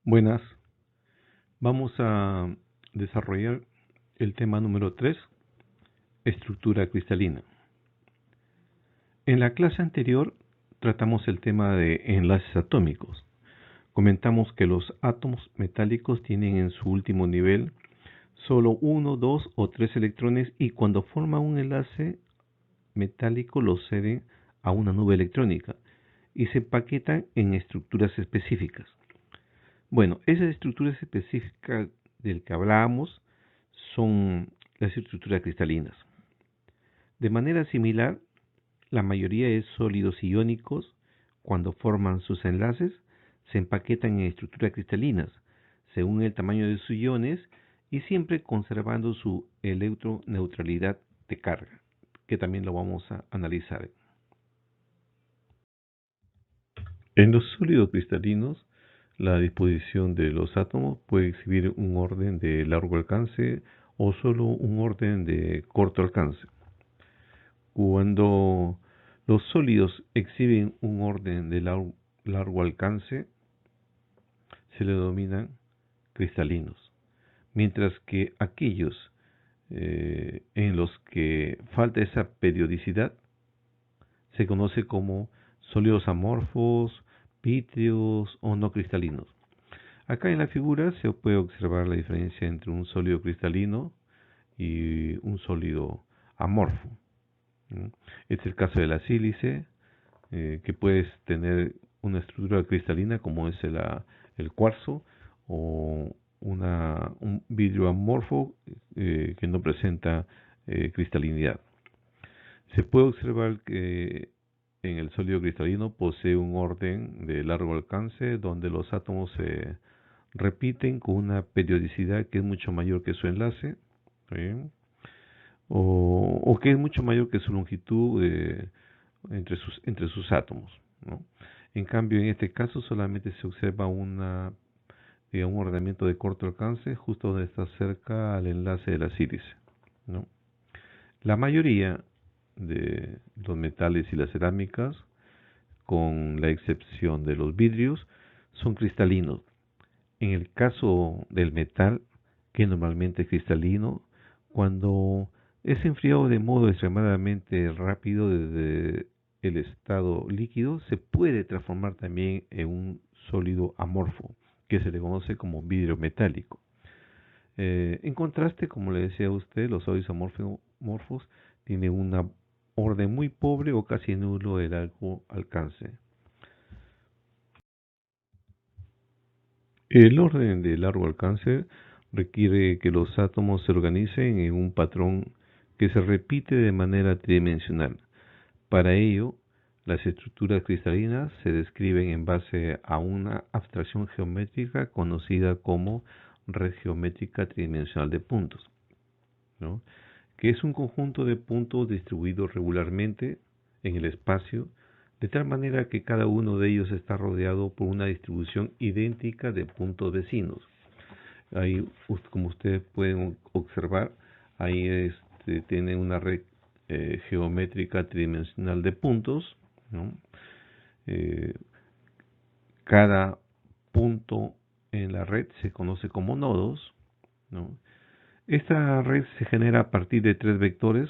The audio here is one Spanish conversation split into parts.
Buenas, vamos a desarrollar el tema número 3, estructura cristalina. En la clase anterior tratamos el tema de enlaces atómicos. Comentamos que los átomos metálicos tienen en su último nivel solo 1, 2 o 3 electrones y cuando forman un enlace metálico lo ceden a una nube electrónica y se empaquetan en estructuras específicas. Bueno, esas estructuras específicas del que hablábamos son las estructuras cristalinas. De manera similar, la mayoría de sólidos iónicos, cuando forman sus enlaces, se empaquetan en estructuras cristalinas, según el tamaño de sus iones y siempre conservando su electroneutralidad de carga, que también lo vamos a analizar. En los sólidos cristalinos, la disposición de los átomos puede exhibir un orden de largo alcance o solo un orden de corto alcance. Cuando los sólidos exhiben un orden de largo alcance, se le denominan cristalinos, mientras que aquellos en los que falta esa periodicidad se conoce como sólidos amorfos, vítreos o no cristalinos. Acá en la figura se puede observar la diferencia entre un sólido cristalino y un sólido amorfo. Este es el caso de la sílice, que puedes tener una estructura cristalina como es el cuarzo o un vidrio amorfo que no presenta cristalinidad. Se puede observar que en el sólido cristalino posee un orden de largo alcance donde los átomos se repiten con una periodicidad que es mucho mayor que su enlace, ¿sí? o que es mucho mayor que su longitud entre sus átomos, ¿no? En cambio, en este caso solamente se observa un ordenamiento de corto alcance justo donde está cerca al enlace de la sílice, ¿no? La mayoría de los metales y las cerámicas, con la excepción de los vidrios, son cristalinos. En el caso del metal, que normalmente es cristalino, cuando es enfriado de modo extremadamente rápido desde el estado líquido, se puede transformar también en un sólido amorfo, que se le conoce como vidrio metálico. En contraste, como le decía a usted, los sólidos amorfos tienen una orden muy pobre o casi nulo de largo alcance. El orden de largo alcance requiere que los átomos se organicen en un patrón que se repite de manera tridimensional. Para ello, las estructuras cristalinas se describen en base a una abstracción geométrica conocida como red geométrica tridimensional de puntos, ¿no? Que es un conjunto de puntos distribuidos regularmente en el espacio, de tal manera que cada uno de ellos está rodeado por una distribución idéntica de puntos vecinos. Ahí, como ustedes pueden observar, ahí tiene una red geométrica tridimensional de puntos, ¿no? Eh, Cada punto en la red se conoce como nodos, ¿no? Esta red se genera a partir de tres vectores,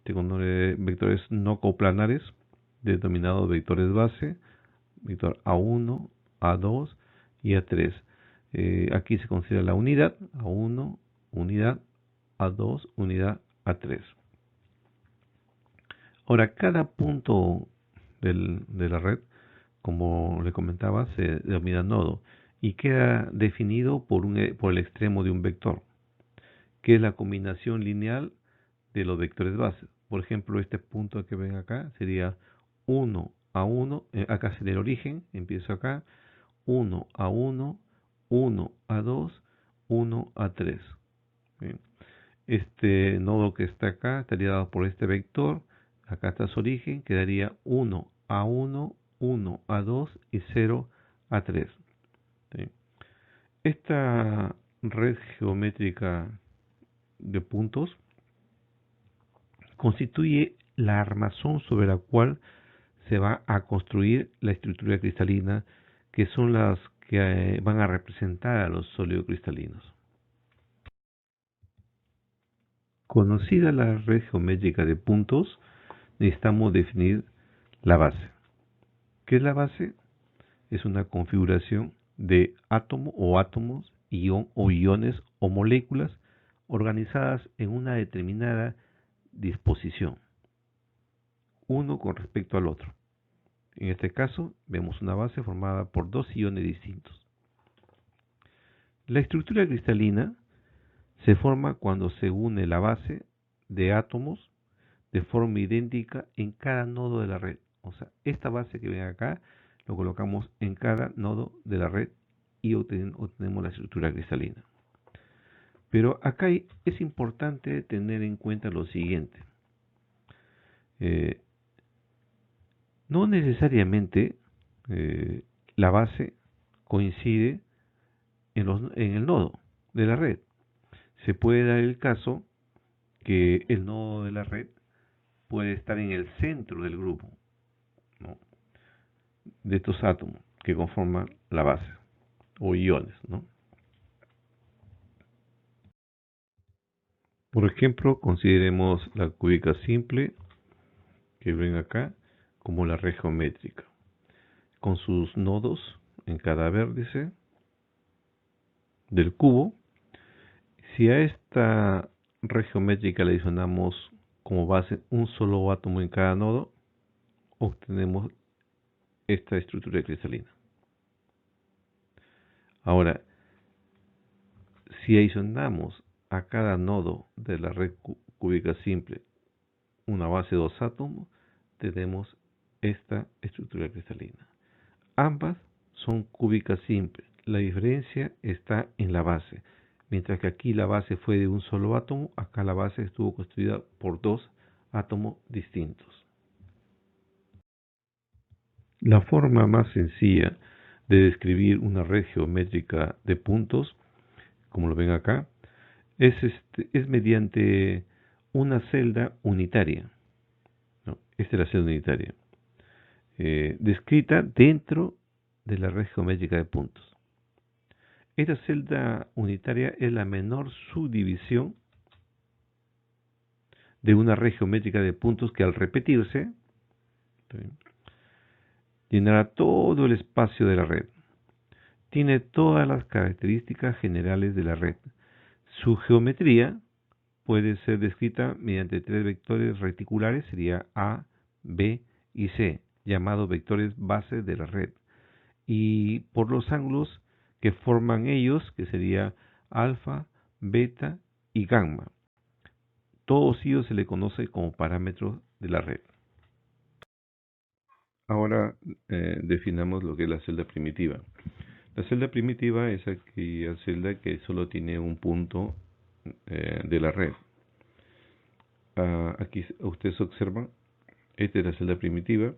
vectores no coplanares, denominados vectores base, vector A1, A2 y A3. Aquí se considera la unidad, A1, unidad, A2, unidad, A3. Ahora, cada punto de la red, como le comentaba, se denomina nodo y queda definido por el extremo de un vector, que es la combinación lineal de los vectores base. Por ejemplo, este punto que ven acá sería 1 a 1, acá sería el origen, empiezo acá, 1 a 1, 1 a 2, 1 a 3. Bien. Este nodo que está acá estaría dado por este vector, acá está su origen, quedaría 1 a 1, 1 a 2 y 0 a 3. ¿Sí? Esta red geométrica de puntos constituye la armazón sobre la cual se va a construir la estructura cristalina, que son las que van a representar a los sólidos cristalinos. Conocida la red geométrica de puntos, necesitamos definir la base. ¿Qué es la base? Es una configuración de átomo o átomos, ion o iones o moléculas organizadas en una determinada disposición, uno con respecto al otro. En este caso, vemos una base formada por dos iones distintos. La estructura cristalina se forma cuando se une la base de átomos de forma idéntica en cada nodo de la red. O sea, esta base que ven acá lo colocamos en cada nodo de la red y obtenemos la estructura cristalina. Pero acá es importante tener en cuenta lo siguiente. No necesariamente la base coincide en el nodo de la red. Se puede dar el caso que el nodo de la red puede estar en el centro del grupo, ¿no?, de estos átomos que conforman la base o iones, ¿no? Por ejemplo, consideremos la cúbica simple que ven acá como la red geométrica, con sus nodos en cada vértice del cubo. Si a esta red geométrica le adicionamos como base un solo átomo en cada nodo, obtenemos esta estructura cristalina. Ahora, si adicionamos a cada nodo de la red cúbica simple una base de dos átomos, tenemos esta estructura cristalina. Ambas son cúbicas simples. La diferencia está en la base. Mientras que aquí la base fue de un solo átomo, acá la base estuvo construida por dos átomos distintos. La forma más sencilla de describir una red geométrica de puntos, como lo ven acá, es mediante una celda unitaria, ¿no? Esta es la celda unitaria, descrita dentro de la red geométrica de puntos. Esta celda unitaria es la menor subdivisión de una red geométrica de puntos que al repetirse llenará todo el espacio de la red. Tiene todas las características generales de la red. Su geometría puede ser descrita mediante tres vectores reticulares, sería A, B y C, llamados vectores base de la red, y por los ángulos que forman ellos, que sería alfa, beta y gamma. Todos ellos se le conoce como parámetros de la red. Ahora definamos lo que es la celda primitiva. La celda primitiva es aquella celda que solo tiene un punto de la red. Aquí ustedes observan, esta es la celda primitiva.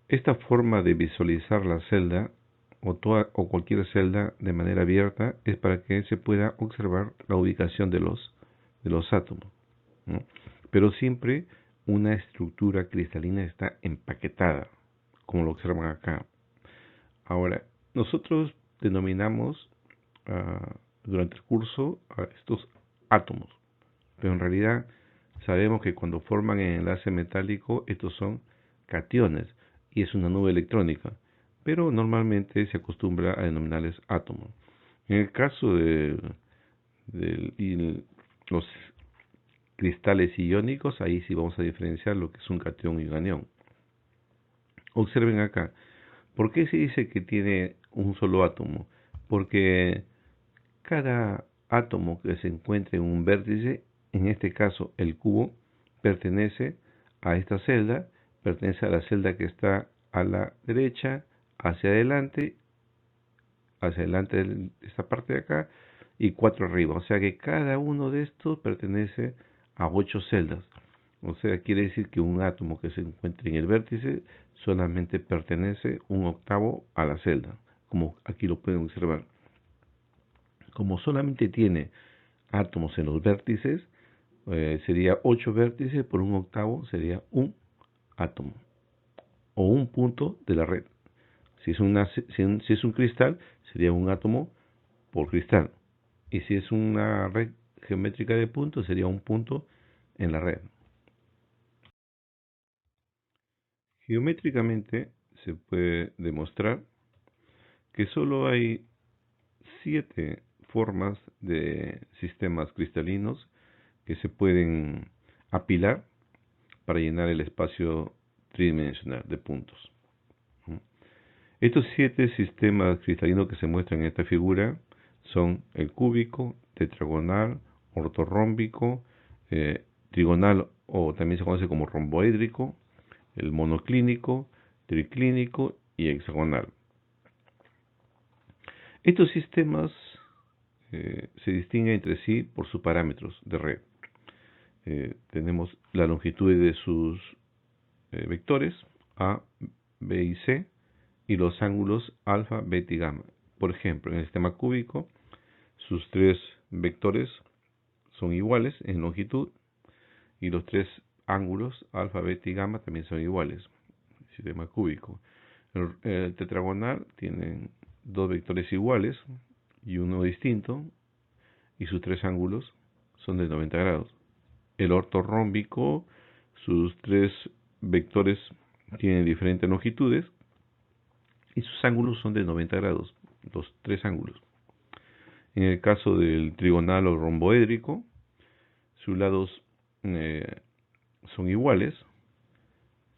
Esta forma de visualizar la celda o cualquier celda de manera abierta es para que se pueda observar la ubicación de los átomos, ¿no? Pero siempre una estructura cristalina está empaquetada, como lo observan acá. Ahora, nosotros denominamos durante el curso a estos átomos, pero en realidad sabemos que cuando forman el enlace metálico, estos son cationes y es una nube electrónica, pero normalmente se acostumbra a denominarles átomos. En el caso de los cristales iónicos, ahí sí vamos a diferenciar lo que es un catión y un anión. Observen acá, ¿por qué se dice que tiene un solo átomo? Porque cada átomo que se encuentre en un vértice, en este caso el cubo, pertenece a esta celda, pertenece a la celda que está a la derecha, hacia adelante de esta parte de acá, y 4 arriba. O sea que cada uno de estos pertenece a 8 celdas. O sea, quiere decir que un átomo que se encuentre en el vértice solamente pertenece un octavo a la celda, como aquí lo pueden observar. Como solamente tiene átomos en los vértices, sería 8 vértices por un octavo, sería un átomo o un punto de la red. Si es, si es un cristal, sería un átomo por cristal. Y si es una red geométrica de puntos, sería un punto en la red. Geométricamente se puede demostrar que solo hay 7 formas de sistemas cristalinos que se pueden apilar para llenar el espacio tridimensional de puntos. Estos 7 sistemas cristalinos que se muestran en esta figura son el cúbico, tetragonal, ortorrómbico, trigonal o también se conoce como romboédrico, el monoclínico, triclínico y hexagonal. Estos sistemas se distinguen entre sí por sus parámetros de red. Tenemos la longitud de sus vectores A, B y C y los ángulos alfa, beta y gamma. Por ejemplo, en el sistema cúbico, sus 3 vectores son iguales en longitud y los 3 ángulos alfa, beta y gamma también son iguales. El sistema cúbico. El tetragonal tiene 2 vectores iguales y uno distinto y sus 3 ángulos son de 90 grados. El ortorrómbico, sus 3 vectores tienen diferentes longitudes y sus ángulos son de 90 grados, los 3 ángulos. En el caso del trigonal o romboédrico, sus lados son iguales,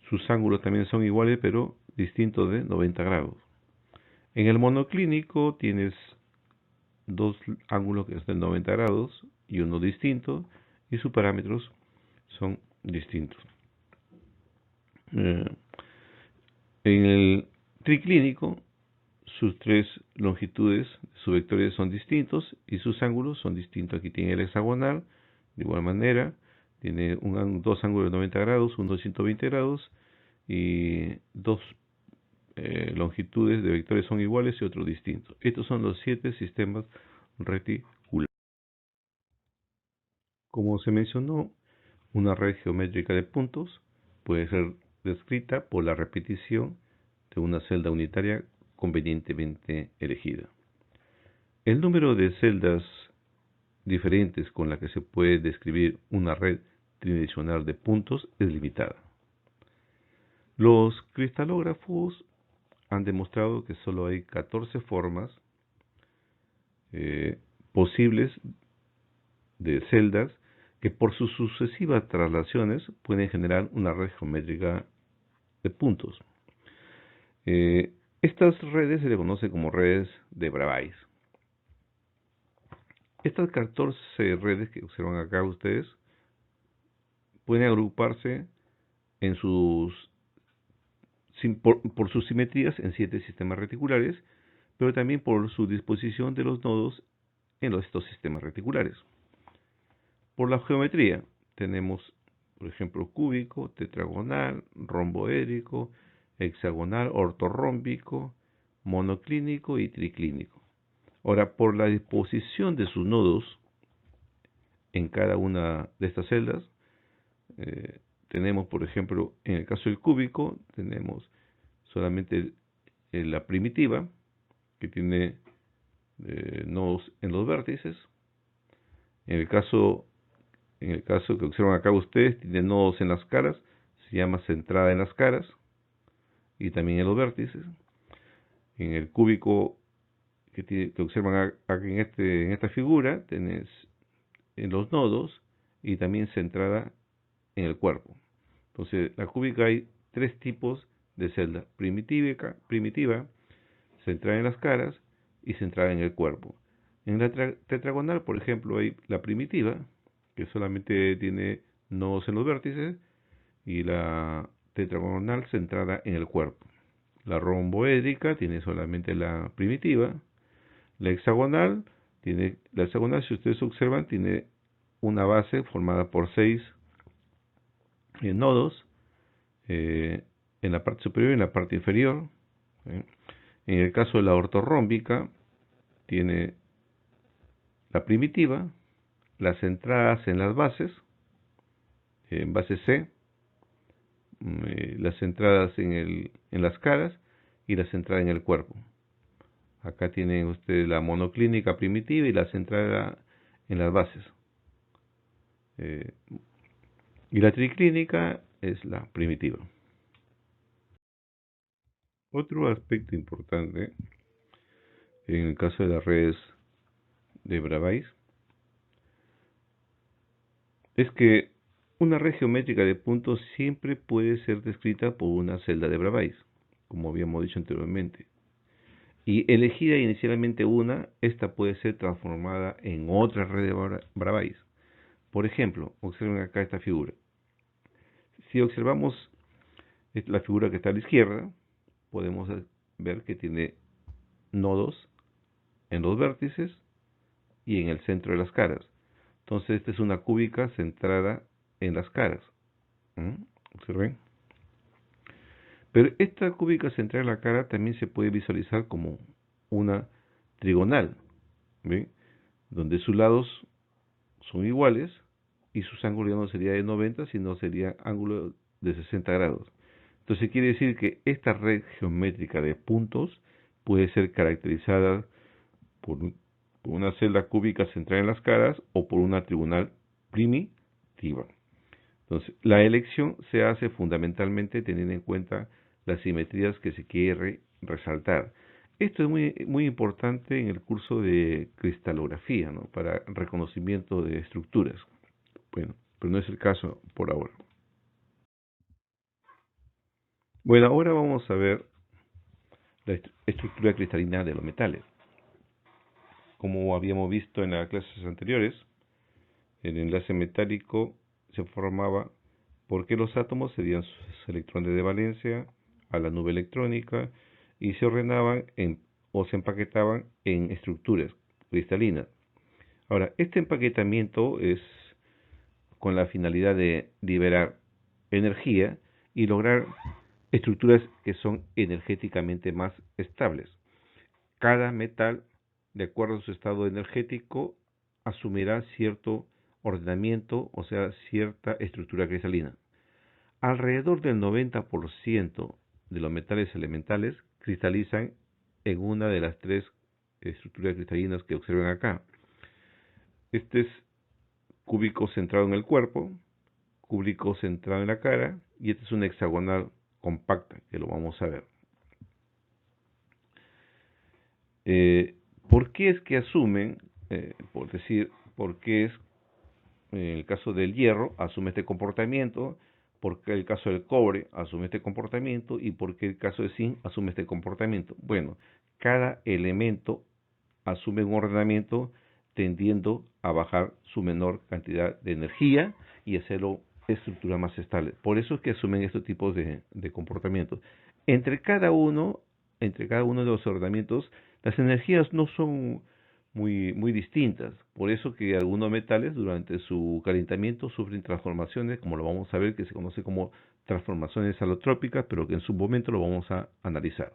sus ángulos también son iguales, pero distintos de 90 grados. En el monoclínico tienes 2 ángulos que están de 90 grados y uno distinto, y sus parámetros son distintos. En el triclínico, sus 3 longitudes, sus vectores son distintos y sus ángulos son distintos. Aquí tiene el hexagonal, de igual manera, tiene 2 ángulos de 90 grados, uno de 120 grados y 2 longitudes de vectores son iguales y otros distintos. Estos son los 7 sistemas reticulares. Como se mencionó, una red geométrica de puntos puede ser descrita por la repetición de una celda unitaria convenientemente elegida. El número de celdas diferentes con la que se puede describir una red tridimensional de puntos es limitada. Los cristalógrafos han demostrado que solo hay 14 formas posibles de celdas que por sus sucesivas traslaciones pueden generar una red geométrica de puntos. Estas redes se le conocen como redes de Bravais. Estas 14 redes que observan acá ustedes pueden agruparse en por sus simetrías en 7 sistemas reticulares, pero también por su disposición de los nodos en estos sistemas reticulares. Por la geometría tenemos, por ejemplo, cúbico, tetragonal, romboédrico, hexagonal, ortorrómbico, monoclínico y triclínico. Ahora, por la disposición de sus nodos en cada una de estas celdas, tenemos, por ejemplo, en el caso del cúbico, tenemos solamente la primitiva, que tiene nodos en los vértices. En el caso que observan acá ustedes, tiene nodos en las caras, se llama centrada en las caras y también en los vértices. En el cúbico que observan aquí en esta figura, tenés en los nodos y también centrada en el cuerpo. Entonces, la cúbica hay 3 tipos de celda: primitiva, centrada en las caras y centrada en el cuerpo. En la tetragonal, por ejemplo, hay la primitiva, que solamente tiene nodos en los vértices, y la tetragonal centrada en el cuerpo. La romboédrica tiene solamente la primitiva. La hexagonal, si ustedes observan, tiene una base formada por 6 nodos en la parte superior y en la parte inferior. En el caso de la ortorrómbica, tiene la primitiva, las entradas en las bases, base C, las entradas en las caras y la centrada en el cuerpo. Acá tienen ustedes la monoclínica primitiva y la centrada en las bases. Y la triclínica es la primitiva. Otro aspecto importante en el caso de las redes de Bravais es que una red geométrica de puntos siempre puede ser descrita por una celda de Bravais, como habíamos dicho anteriormente. Y elegida inicialmente una, esta puede ser transformada en otra red de Bravais. Por ejemplo, observen acá esta figura. Si observamos la figura que está a la izquierda, podemos ver que tiene nodos en los vértices y en el centro de las caras. Entonces, esta es una cúbica centrada en las caras. ¿Observen? Pero esta cúbica centrada en la cara también se puede visualizar como una trigonal, ¿ven? Donde sus lados son iguales y sus ángulos ya no sería de 90, sino sería ángulo de 60 grados. Entonces quiere decir que esta red geométrica de puntos puede ser caracterizada por una celda cúbica centrada en las caras o por una trigonal primitiva. Entonces, la elección se hace fundamentalmente teniendo en cuenta las simetrías que se quiere resaltar. Esto es muy importante en el curso de cristalografía, ¿no? Para reconocimiento de estructuras. Bueno, pero no es el caso por ahora. Bueno, ahora vamos a ver la estructura cristalina de los metales. Como habíamos visto en las clases anteriores, el enlace metálico se formaba porque los átomos cedían sus electrones de valencia a la nube electrónica y se ordenaban o se empaquetaban en estructuras cristalinas. Ahora, este empaquetamiento es con la finalidad de liberar energía y lograr estructuras que son energéticamente más estables. Cada metal, de acuerdo a su estado energético, asumirá cierto ordenamiento, o sea, cierta estructura cristalina. Alrededor del 90% de los metales elementales cristalizan en una de las tres estructuras cristalinas que observan acá. Este es cúbico centrado en el cuerpo, cúbico centrado en la cara, y este es una hexagonal compacta, que lo vamos a ver. ¿Por qué es que asumen, por qué es, en el caso del hierro, asume este comportamiento, por qué el caso del cobre asume este comportamiento y por qué el caso de zinc asume este comportamiento? Bueno, cada elemento asume un ordenamiento tendiendo a bajar su menor cantidad de energía y hacerlo estructura más estable. Por eso es que asumen estos tipos de comportamientos. Entre cada uno de los ordenamientos, las energías no son muy distintas. Por eso que algunos metales durante su calentamiento sufren transformaciones, como lo vamos a ver, que se conoce como transformaciones alotrópicas, pero que en su momento lo vamos a analizar.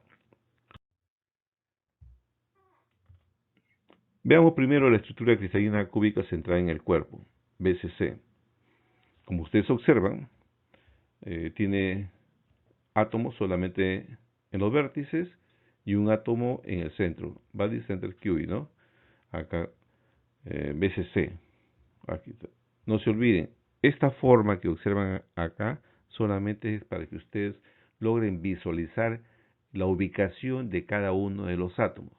Veamos primero la estructura cristalina cúbica centrada en el cuerpo, BCC. Como ustedes observan, tiene átomos solamente en los vértices y un átomo en el centro, Body Center QE, ¿no? Acá, BCC. Aquí está. No se olviden, esta forma que observan acá solamente es para que ustedes logren visualizar la ubicación de cada uno de los átomos.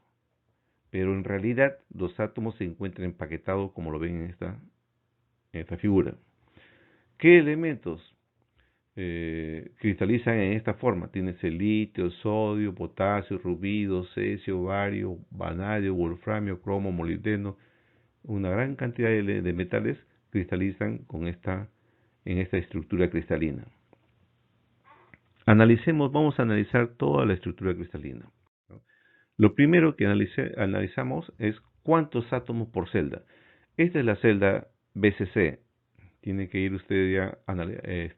Pero en realidad los átomos se encuentran empaquetados como lo ven en esta figura. ¿Qué elementos cristalizan en esta forma? Tienes el litio, sodio, potasio, rubidio, cesio, bario, vanadio, wolframio, cromo, molibdeno. Una gran cantidad de metales cristalizan en esta estructura cristalina. Vamos a analizar toda la estructura cristalina. Lo primero que analizamos es cuántos átomos por celda. Esta es la celda BCC. Tiene que ir usted ya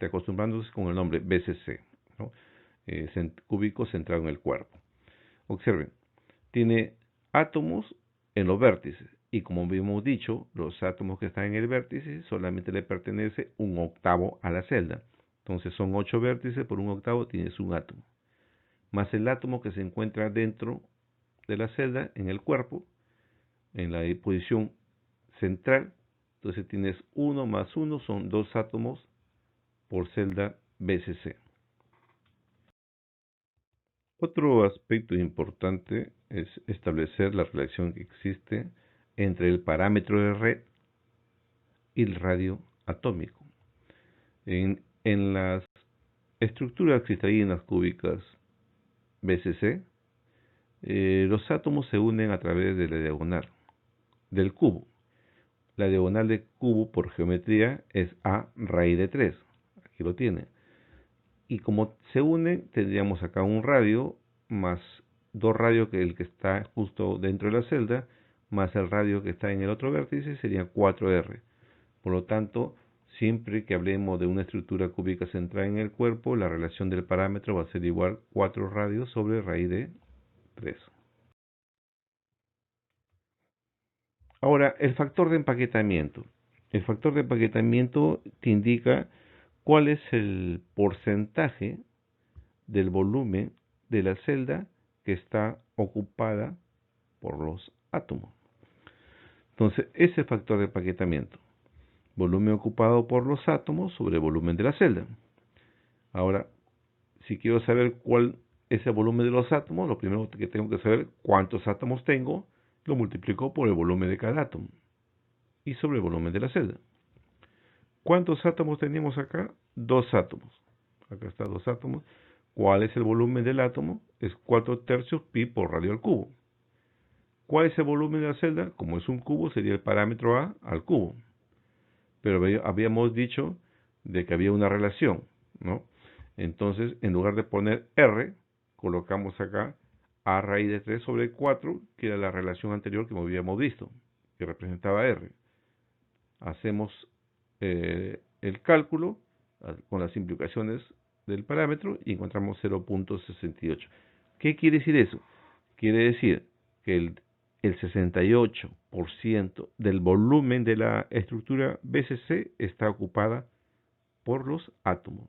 acostumbrándose con el nombre BCC, ¿no? Cúbico centrado en el cuerpo. Observen, tiene átomos en los vértices. Y como habíamos dicho, los átomos que están en el vértice solamente le pertenece un octavo a la celda. Entonces son 8 vértices, por un octavo tienes un átomo. más el átomo que se encuentra dentro de la celda, en el cuerpo, en la posición central. Entonces tienes 1 más 1, son 2 átomos por celda BCC. Otro aspecto importante es establecer la relación que existe entre el parámetro de red y el radio atómico. En las estructuras cristalinas cúbicas BCC, los átomos se unen a través de la diagonal del cubo. La diagonal del cubo por geometría es A raíz de 3. Aquí lo tiene. Y como se unen, tendríamos acá un radio más 2 radios que el que está justo dentro de la celda, más el radio que está en el otro vértice, sería 4R. Por lo tanto, siempre que hablemos de una estructura cúbica central en el cuerpo, la relación del parámetro va a ser igual 4 radios sobre raíz de 3. Ahora, el factor de empaquetamiento. El factor de empaquetamiento te indica cuál es el porcentaje del volumen de la celda que está ocupada por los átomos. Entonces, ese factor de empaquetamiento, volumen ocupado por los átomos sobre volumen de la celda. Ahora, si quiero saber cuál es el volumen de los átomos, lo primero que tengo que saber cuántos átomos tengo, lo multiplico por el volumen de cada átomo y sobre el volumen de la celda. ¿Cuántos átomos tenemos acá? 2 átomos. Acá están 2 átomos. ¿Cuál es el volumen del átomo? Es 4/3 pi por radio al cubo. ¿Cuál es el volumen de la celda? Como es un cubo, sería el parámetro A al cubo. Pero habíamos dicho de que había una relación, ¿no? Entonces, en lugar de poner R, colocamos acá A raíz de 3 sobre 4, que era la relación anterior que habíamos visto, que representaba R. Hacemos el cálculo con las implicaciones del parámetro y encontramos 0.68. ¿Qué quiere decir eso? Quiere decir que el 68% del volumen de la estructura BCC está ocupada por los átomos.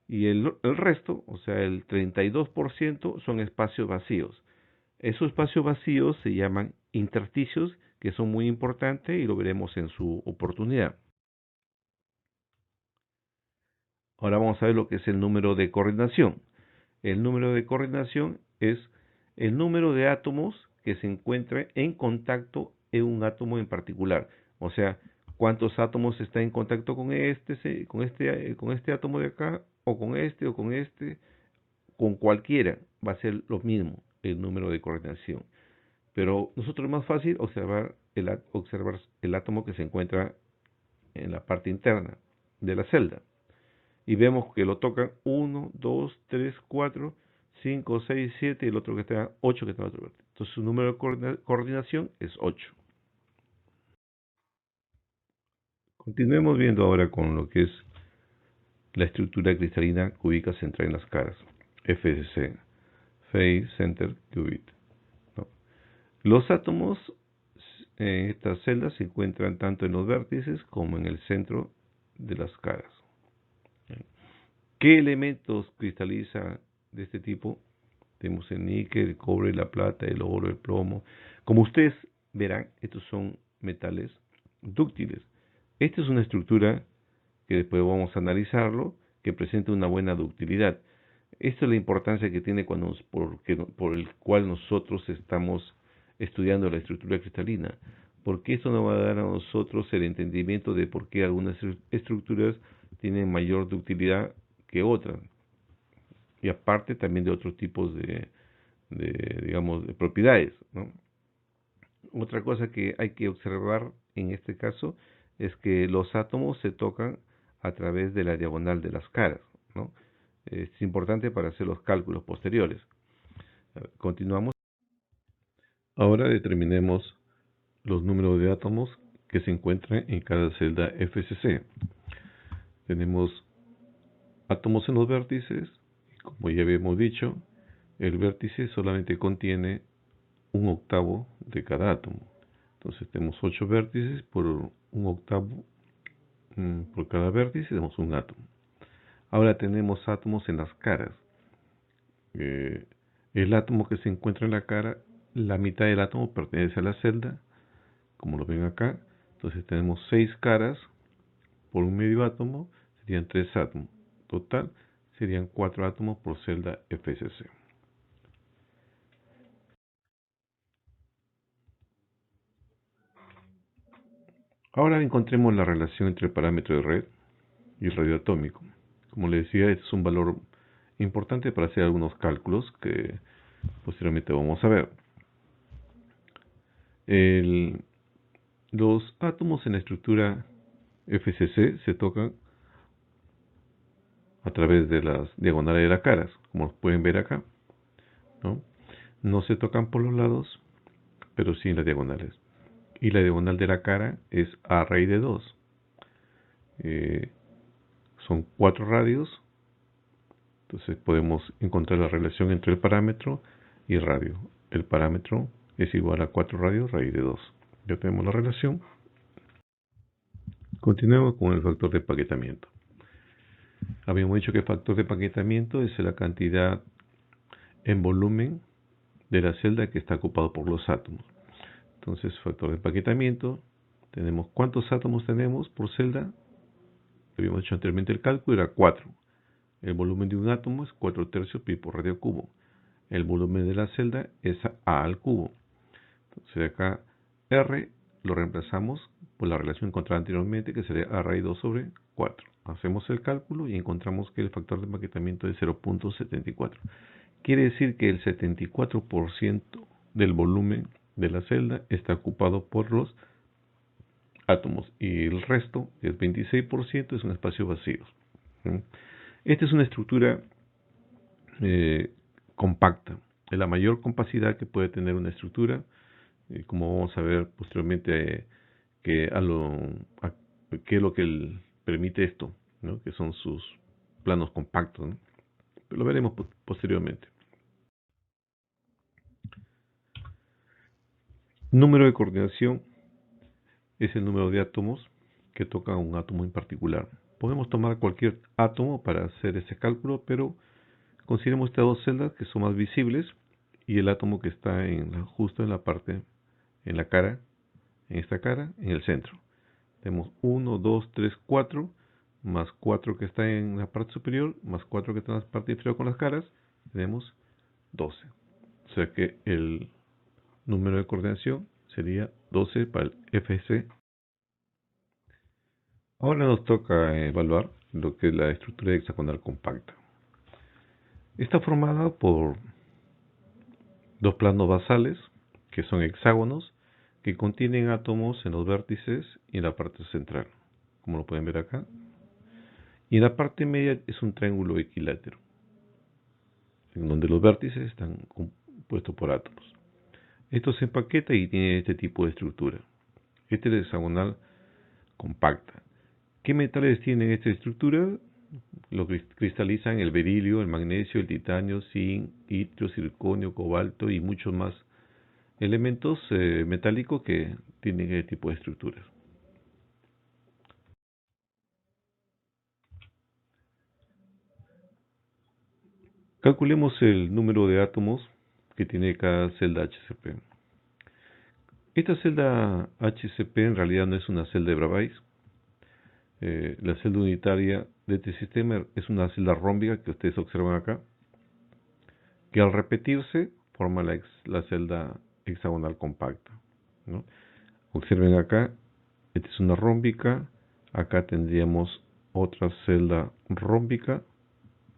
Y el resto, o sea, el 32% son espacios vacíos. Esos espacios vacíos se llaman intersticios, que son muy importantes y lo veremos en su oportunidad. Ahora vamos a ver lo que es el número de coordinación. El número de coordinación es el número de átomos que se encuentran en contacto en un átomo en particular. O sea, cuántos átomos están en contacto con este átomo de acá, o con este, con cualquiera. Va a ser lo mismo el número de coordinación. Pero nosotros es más fácil observar el átomo que se encuentra en la parte interna de la celda. Y vemos que lo tocan 1, 2, 3, 4, 5, 6, 7 y el otro que está 8 que está en otro vértice. Entonces su número de coordinación es 8. Continuemos viendo ahora con lo que es la estructura cristalina cúbica central en las caras, FCC, Phase Center Qubit. ¿No? Los átomos en estas celdas se encuentran tanto en los vértices como en el centro de las caras. ¿Qué elementos cristaliza de este tipo? Tenemos el níquel, el cobre, la plata, el oro, el plomo. Como ustedes verán, estos son metales dúctiles. Esta es una estructura que después vamos a analizarlo, que presenta una buena ductilidad. Esta es la importancia que tiene por el cual nosotros estamos estudiando la estructura cristalina, porque esto nos va a dar a nosotros el entendimiento de por qué algunas estructuras tienen mayor ductilidad que otras, y aparte también de otros tipos digamos, de propiedades, ¿no? Otra cosa que hay que observar en este caso es que los átomos se tocan a través de la diagonal de las caras, ¿no? Es importante para hacer los cálculos posteriores. Continuamos. Ahora determinemos los números de átomos que se encuentran en cada celda FCC. Tenemos átomos en los vértices, y como ya habíamos dicho, el vértice solamente contiene un octavo de cada átomo. Entonces tenemos 8 vértices por un octavo por cada vértice, tenemos un átomo. Ahora tenemos átomos en las caras. eh, el átomo que se encuentra en la cara, la mitad del átomo pertenece a la celda, como lo ven acá. Entonces tenemos 6 caras por un medio átomo, serían 3 átomos. Total serían 4 átomos por celda FCC. Ahora encontremos la relación entre el parámetro de red y el radio atómico. Como les decía, este es un valor importante para hacer algunos cálculos que posteriormente vamos a ver. Los átomos en la estructura FCC se tocan a través de las diagonales de las caras, como pueden ver acá, ¿no? No se tocan por los lados, pero sí en las diagonales. Y la diagonal de la cara es a raíz de 2. Son 4 radios. Entonces podemos encontrar la relación entre el parámetro y el radio. El parámetro es igual a 4 radios raíz de 2. Ya tenemos la relación. Continuemos con el factor de empaquetamiento. Habíamos dicho que el factor de empaquetamiento es la cantidad en volumen de la celda que está ocupado por los átomos. Entonces, factor de empaquetamiento, tenemos cuántos átomos tenemos por celda. Habíamos hecho anteriormente el cálculo, era 4. El volumen de un átomo es 4 tercios pi por radio cubo. El volumen de la celda es A al cubo. Entonces acá R lo reemplazamos por la relación encontrada anteriormente, que sería A raíz 2 sobre 4. Hacemos el cálculo y encontramos que el factor de empaquetamiento es 0.74. Quiere decir que el 74% del volumen de la celda está ocupado por los átomos y el resto, el 26%, es un espacio vacío. Esta es una estructura compacta, es la mayor compacidad que puede tener una estructura, como vamos a ver posteriormente qué es lo que permite esto, ¿no? Que son sus planos compactos, ¿no? Pero lo veremos posteriormente. Número de coordinación es el número de átomos que tocan un átomo en particular. Podemos tomar cualquier átomo para hacer ese cálculo, pero consideremos estas dos celdas que son más visibles y el átomo que está justo en la parte, en la cara, en esta cara, en el centro. Tenemos 1, 2, 3, 4, más 4 que está en la parte superior, más 4 que está en la parte inferior con las caras, tenemos 12. O sea que el número de coordinación sería 12 para el FC. Ahora nos toca evaluar lo que es la estructura hexagonal compacta. Está formada por dos planos basales, que son hexágonos, que contienen átomos en los vértices y en la parte central, como lo pueden ver acá. Y en la parte media es un triángulo equilátero, en donde los vértices están compuestos por átomos. Esto se empaqueta y tiene este tipo de estructura. Este es hexagonal compacta. ¿Qué metales tienen esta estructura? Lo cristalizan el berilio, el magnesio, el titanio, zinc, itrio, circonio, cobalto y muchos más elementos metálicos que tienen este tipo de estructuras. Calculemos el número de átomos que tiene cada celda HCP. Esta celda HCP en realidad no es una celda de Bravais. La celda unitaria de este sistema es una celda rómbica que ustedes observan acá, que al repetirse forma la celda hexagonal compacta, ¿no? Observen acá, esta es una rómbica, acá tendríamos otra celda rómbica,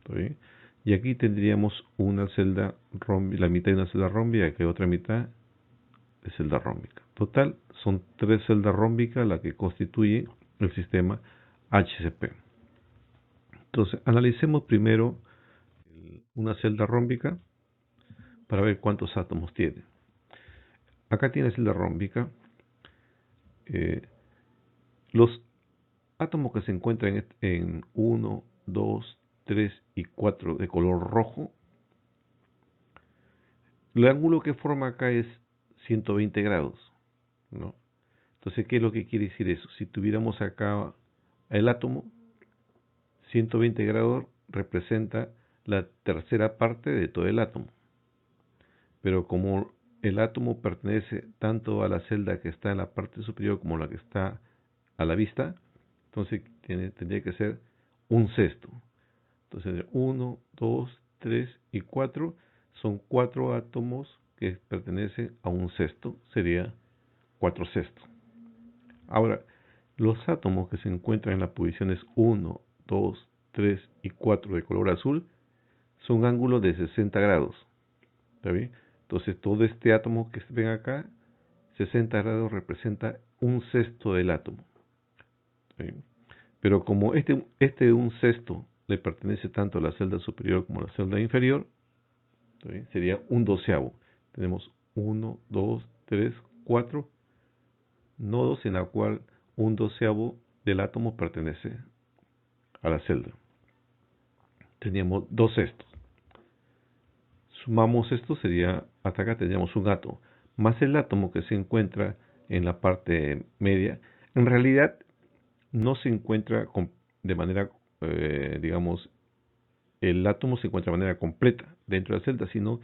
¿sí? Y aquí tendríamos una celda rómbica, la mitad de una celda rómbica, y otra mitad de celda rómbica. Total, son 3 celdas rómbicas las que constituyen el sistema HCP. Entonces, analicemos primero una celda rómbica para ver cuántos átomos tiene. Acá tiene celda rómbica. Los átomos que se encuentran en 1, 2, 3 y 4 de color rojo, el ángulo que forma acá es 120 grados, ¿no? Entonces, ¿qué es lo que quiere decir eso? Si tuviéramos acá el átomo, 120 grados representa la tercera parte de todo el átomo. Pero como el átomo pertenece tanto a la celda que está en la parte superior como la que está a la vista, entonces tendría que ser un sexto. Entonces 1, 2, 3 y 4 son 4 átomos que pertenecen a un sexto, sería 4 sextos. Ahora, los átomos que se encuentran en las posiciones 1, 2, 3 y 4 de color azul son ángulos de 60 grados. ¿Está bien? Entonces todo este átomo que ven acá, 60 grados representa un sexto del átomo. ¿Está bien? Pero como este un sexto le pertenece tanto a la celda superior como a la celda inferior, ¿está bien? Sería un doceavo. Tenemos 1, 2, 3, 4 nodos en la cual un doceavo del átomo pertenece a la celda. Teníamos dos sextos. Sumamos esto, sería, hasta acá tendríamos un átomo, más el átomo que se encuentra en la parte media. En realidad no se encuentra de manera, digamos, el átomo se encuentra de manera completa dentro de la celda, sino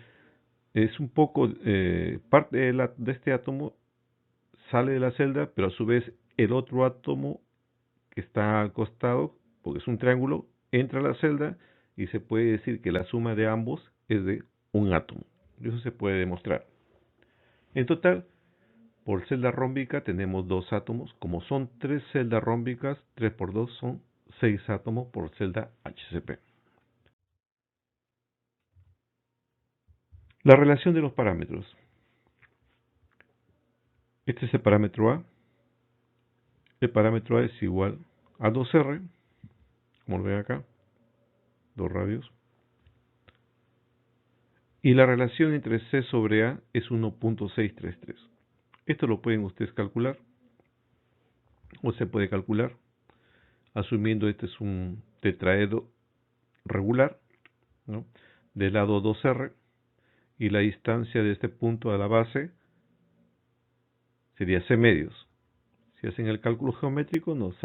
es un poco, parte de este átomo sale de la celda, pero a su vez el otro átomo que está al costado, porque es un triángulo, entra a la celda y se puede decir que la suma de ambos es de un átomo. Eso se puede demostrar. En total, por celda rómbica tenemos dos átomos. Como son tres celdas rómbicas, 3 por 2 son 6 átomos por celda HCP. La relación de los parámetros. Este es el parámetro A. El parámetro A es igual a 2R, como lo ven acá, 2 radios. Y la relación entre C sobre A es 1.633. Esto lo pueden ustedes calcular, o se puede calcular, asumiendo este es un tetraedro regular, ¿no?, del lado 2R, y la distancia de este punto a la base sería C medios. Si hacen el cálculo geométrico, nos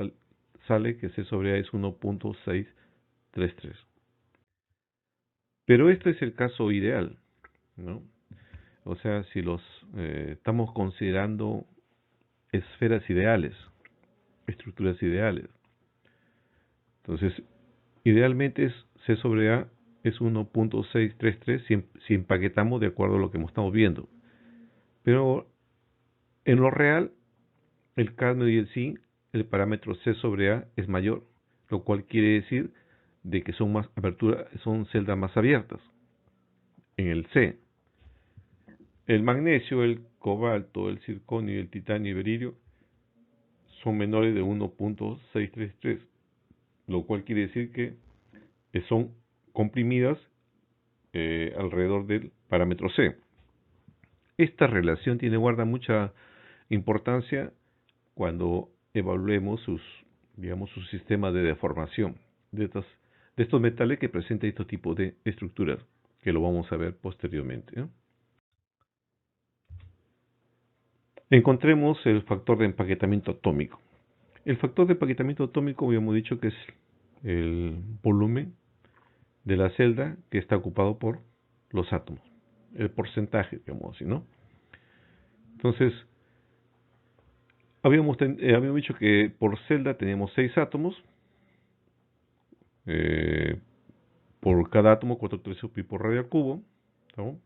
sale que C sobre A es 1.633. Pero este es el caso ideal, ¿no? O sea, si estamos considerando esferas ideales, estructuras ideales. Entonces, idealmente C sobre A es 1.633 si empaquetamos de acuerdo a lo que estamos viendo. Pero en lo real, el cadmio y el zinc, el parámetro C sobre A es mayor, lo cual quiere decir de que son son celdas más abiertas en el C. El magnesio, el cobalto, el circonio, el titanio y el berilio son menores de 1.633, lo cual quiere decir que son comprimidas alrededor del parámetro C. Esta relación guarda mucha importancia cuando evaluemos su sistema de deformación de estos metales que presentan estos tipos de estructuras, que lo vamos a ver posteriormente, ¿no? Encontremos el factor de empaquetamiento atómico. El factor de empaquetamiento atómico, habíamos dicho que es el volumen de la celda que está ocupado por los átomos, el porcentaje, digamos así, ¿no? Entonces, habíamos dicho que por celda teníamos 6 átomos, por cada átomo 413 pi por radio al cubo, ¿no?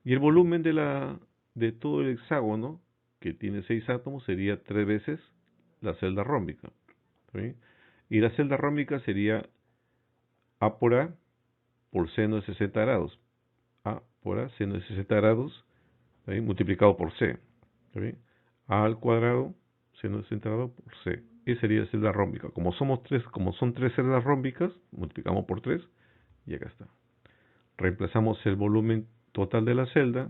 Y el volumen de todo el hexágono, que tiene 6 átomos, sería 3 veces la celda rómbica, ¿sí? Y la celda rómbica sería A por A por seno de 60 grados. A por A, seno de 60 grados, ¿sí?, multiplicado por C, ¿sí? A al cuadrado, seno de 60 grados por C. Esa sería la celda rómbica. Como son 3 celdas rómbicas, multiplicamos por 3 y acá está. Reemplazamos el volumen total de la celda,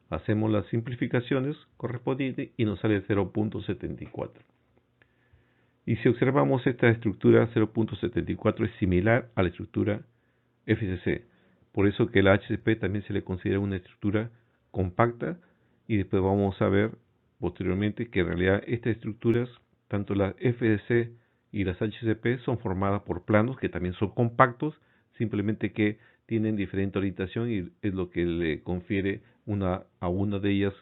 hacemos las simplificaciones correspondientes y nos sale 0.74. Y si observamos esta estructura, 0.74 es similar a la estructura FCC. Por eso que la HCP también se le considera una estructura compacta, y después vamos a ver posteriormente que en realidad estas estructuras, tanto las FCC y las HCP, son formadas por planos que también son compactos simplemente que tienen diferente orientación y es lo que le confiere a una de ellas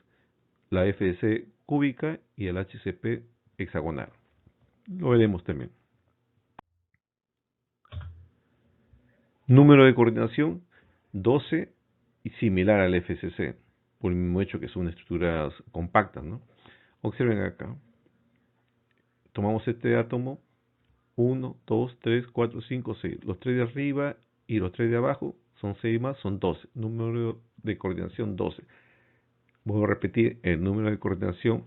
la FSC cúbica y el HCP hexagonal. Lo veremos también. Número de coordinación 12 y similar al FCC, por el mismo hecho que son estructuras compactas, ¿no? Observen acá. Tomamos este átomo, 1, 2, 3, 4, 5, 6. Los 3 de arriba y los 3 de abajo son 6 más, son 12. Número de coordinación 12. Voy a repetir, el número de coordinación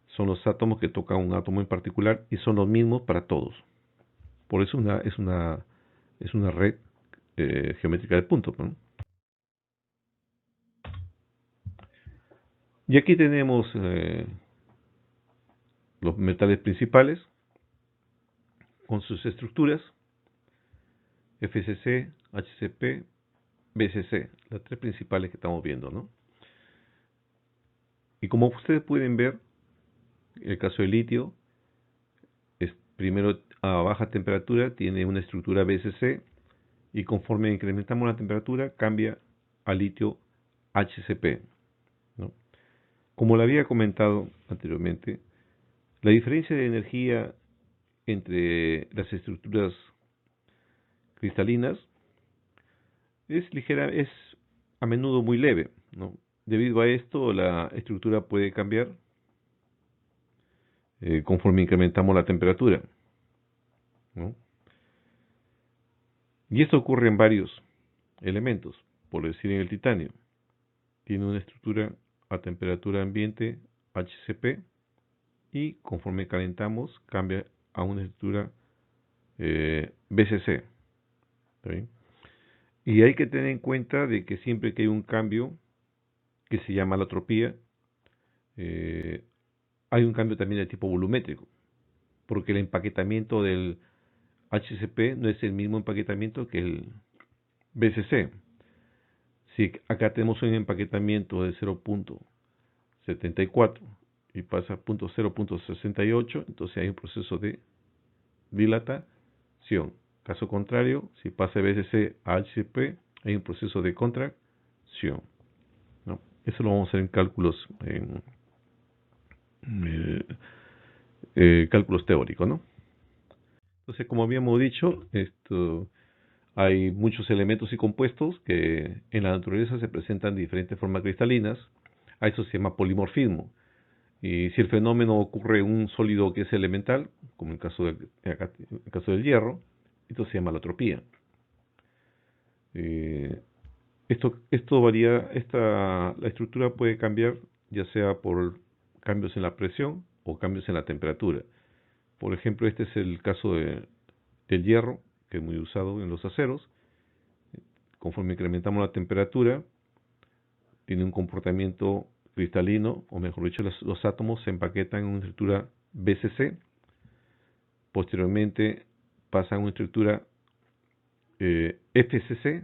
son los átomos que tocan un átomo en particular y son los mismos para todos. Por eso es una red geométrica de puntos, ¿no? Y aquí tenemos los metales principales con sus estructuras FCC, HCP, BCC, las tres principales que estamos viendo, ¿no? Y como ustedes pueden ver, el caso del litio es primero a baja temperatura tiene una estructura BCC y conforme incrementamos la temperatura cambia a litio HCP, ¿no? Como lo había comentado anteriormente, la diferencia de energía entre las estructuras cristalinas es a menudo muy leve, ¿no? Debido a esto, la estructura puede cambiar conforme incrementamos la temperatura, ¿no? Y esto ocurre en varios elementos, por decir en el titanio. Tiene una estructura a temperatura ambiente HCP y conforme calentamos cambia a una estructura BCC. ¿Sí? Y hay que tener en cuenta de que siempre que hay un cambio que se llama alotropía, hay un cambio también de tipo volumétrico, porque el empaquetamiento del HCP no es el mismo empaquetamiento que el BCC. Si acá tenemos un empaquetamiento de 0.74 y pasa a 0.68, entonces hay un proceso de dilatación. Caso contrario, si pasa de BCC a HCP, hay un proceso de contracción, ¿no? Eso lo vamos a hacer en cálculos teóricos, ¿no? Entonces, como habíamos dicho, hay muchos elementos y compuestos que en la naturaleza se presentan de diferentes formas cristalinas. A eso se llama polimorfismo. Y si el fenómeno ocurre en un sólido que es elemental, como en el caso del hierro, esto se llama alotropía. Esto varía, la estructura puede cambiar ya sea por cambios en la presión o cambios en la temperatura. Por ejemplo, este es el caso del hierro, que es muy usado en los aceros. Conforme incrementamos la temperatura, tiene un comportamiento cristalino, o mejor dicho, los átomos se empaquetan en una estructura BCC, posteriormente pasan a una estructura FCC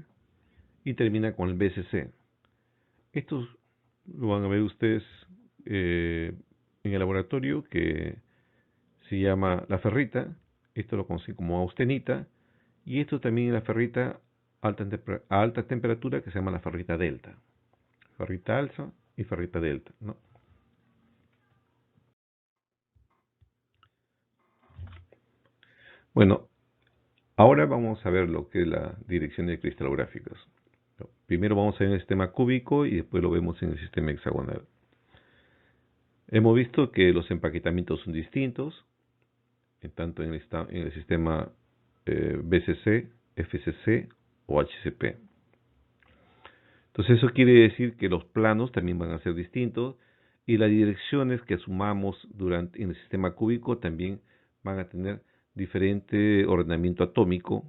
y termina con el BCC. Estos lo van a ver ustedes en el laboratorio, que se llama la ferrita. Esto lo conocen como austenita, y esto también es la ferrita a alta temperatura, que se llama la ferrita delta. Ferrita alfa y ferrita delta, ¿no? Bueno, ahora vamos a ver lo que es la direcciones cristalográficas. Primero vamos a ver el sistema cúbico y después lo vemos en el sistema hexagonal. Hemos visto que los empaquetamientos son distintos, tanto en el sistema BCC, FCC o HCP. Entonces eso quiere decir que los planos también van a ser distintos y las direcciones que sumamos en el sistema cúbico también van a tener diferente ordenamiento atómico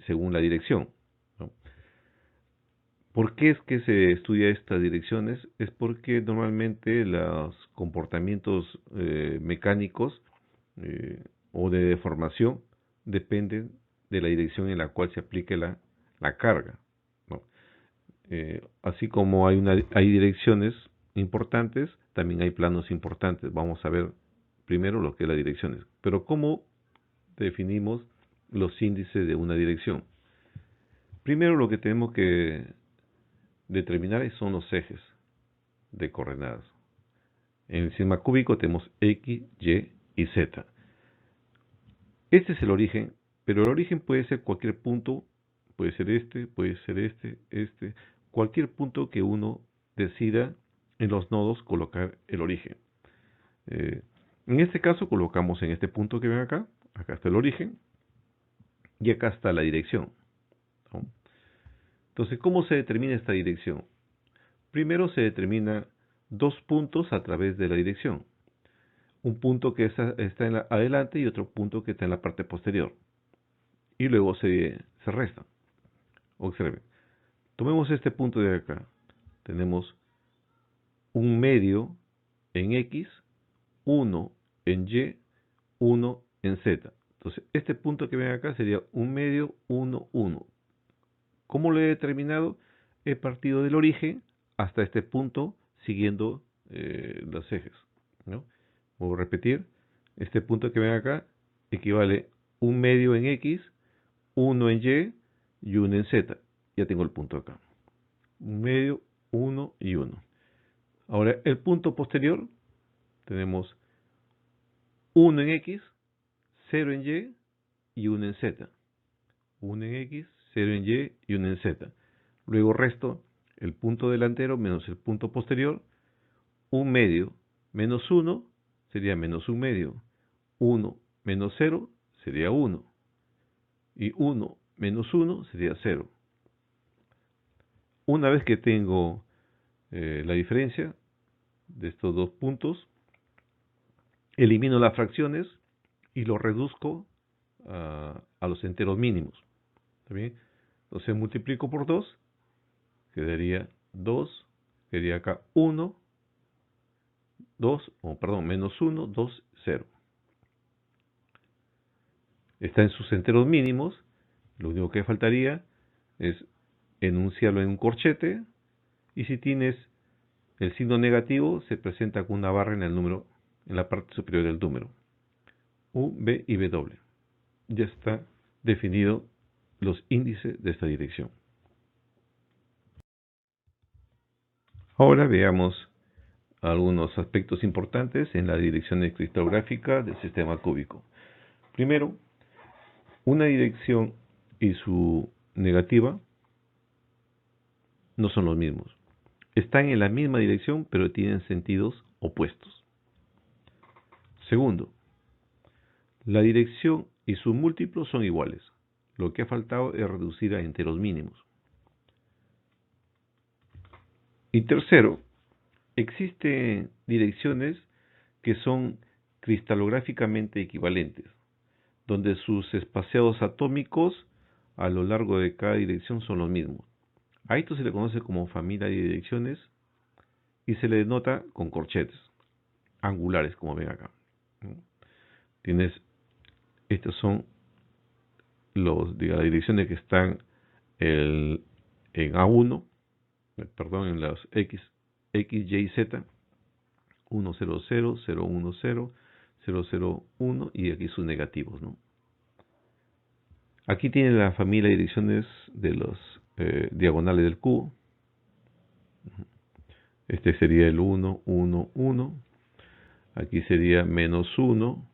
según la dirección, ¿no? ¿Por qué es que se estudia estas direcciones? Es porque normalmente los comportamientos mecánicos o de deformación dependen de la dirección en la cual se aplique la carga, ¿no? Así como hay direcciones importantes, también hay planos importantes. Vamos a ver primero lo que es las direcciones. Pero ¿cómo definimos los índices de una dirección? Primero lo que tenemos que determinar son los ejes de coordenadas. En el sistema cúbico tenemos X, Y y Z. Este es el origen, pero el origen puede ser cualquier punto, puede ser este, cualquier punto que uno decida en los nodos colocar el origen. En este caso colocamos en este punto que ven acá está el origen y acá está la dirección, ¿no? Entonces, ¿cómo se determina esta dirección? Primero se determina dos puntos a través de la dirección. Un punto que está en adelante y otro punto que está en la parte posterior. Y luego se resta. Observen. Tomemos este punto de acá. Tenemos un medio en X, 1 en Y, 1 en Z. Entonces, este punto que ven acá sería un medio, 1, 1. ¿Cómo lo he determinado? He partido del origen hasta este punto siguiendo los ejes, ¿no? Voy a repetir. Este punto que ven acá equivale un medio en X, 1 en Y y 1 en Z. Ya tengo el punto acá. Un medio, 1 y 1. Ahora, el punto posterior, tenemos 1 en X, 0 en Y y 1 en Z. 1 en X, 0 en Y y 1 en Z. Luego resto el punto delantero menos el punto posterior. Un medio menos 1 sería menos un medio. 1 menos 0 sería 1. Y 1 menos 1 sería 0. Una vez que tengo la diferencia de estos dos puntos, elimino las fracciones y lo reduzco a los enteros mínimos. ¿Está bien? Entonces multiplico por 2, quedaría 2, quedaría acá 1, 2, menos 1, 2, 0. Está en sus enteros mínimos. Lo único que faltaría es enunciarlo en un corchete. Y si tienes el signo negativo, se presenta con una barra en el número, en la parte superior del número. U, B y W. Ya está definido los índices de esta dirección. Ahora veamos algunos aspectos importantes en la dirección cristalográfica del sistema cúbico. Primero, una dirección y su negativa no son los mismos. Están en la misma dirección, pero tienen sentidos opuestos. Segundo, la dirección y sus múltiplos son iguales. Lo que ha faltado es reducir a enteros mínimos. Y tercero, existen direcciones que son cristalográficamente equivalentes, donde sus espaciados atómicos a lo largo de cada dirección son los mismos. A esto se le conoce como familia de direcciones y se le denota con corchetes angulares, como ven acá. Estas son las direcciones que están en A1, en las X, Y, Z, 1, 0, 0, 0, 1, 0, 0, 0, 1 y aquí sus negativos, ¿no? Aquí tiene la familia de direcciones de los diagonales del cubo. Este sería el 1, 1, 1. Aquí sería menos 1,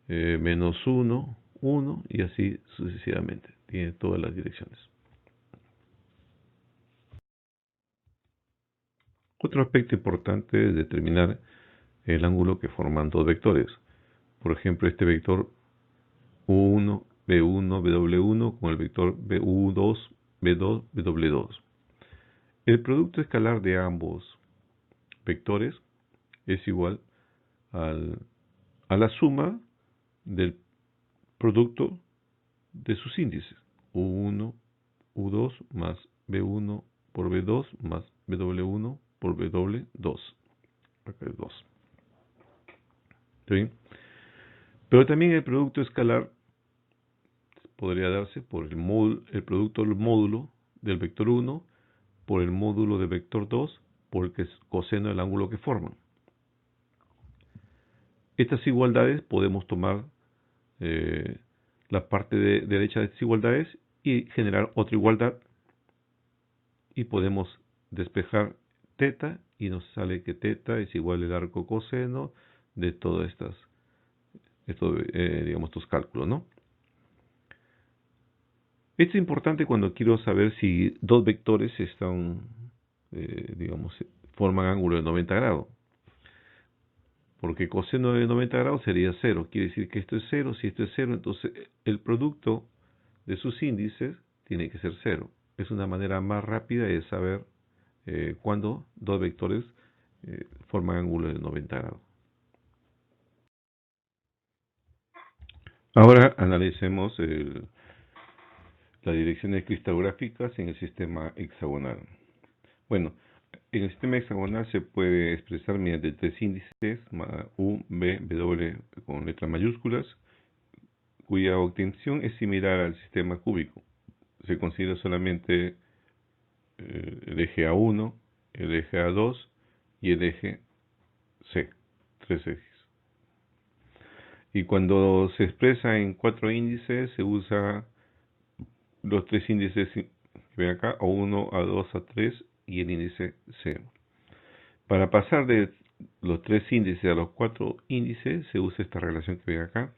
menos 1, 1 y así sucesivamente. Tiene todas las direcciones. Otro aspecto importante es determinar el ángulo que forman dos vectores. Por ejemplo, este vector U1, B1, BW1 con el vector BU2, B2, BW2. El producto escalar de ambos vectores es igual a la suma del producto de sus índices. U1, U2 más B1 por B2 más BW1 por BW2. Acá es 2. ¿Sí? Pero también el producto escalar podría darse por el producto del módulo del vector 1 por el módulo del vector 2 por el coseno del ángulo que forman. Estas igualdades podemos tomar la parte derecha de estas igualdades y generar otra igualdad y podemos despejar teta y nos sale que teta es igual al arco coseno de todos estos cálculos, ¿no? Esto es importante cuando quiero saber si dos vectores están, forman ángulo de 90 grados. Porque coseno de 90 grados sería 0. Quiere decir que esto es 0. Si esto es 0, entonces el producto de sus índices tiene que ser 0. Es una manera más rápida de saber cuándo dos vectores forman ángulo de 90 grados. Ahora analicemos las direcciones cristalográficas en el sistema hexagonal. Bueno, en el sistema hexagonal se puede expresar mediante tres índices, U, B, W con letras mayúsculas, cuya obtención es similar al sistema cúbico. Se considera solamente el eje A1, el eje A2 y el eje C, tres ejes. Y cuando se expresa en cuatro índices, se usa los tres índices que ven acá, A1, A2, A3 y el índice C. Para pasar de los tres índices a los cuatro índices, se usa esta relación que ven acá.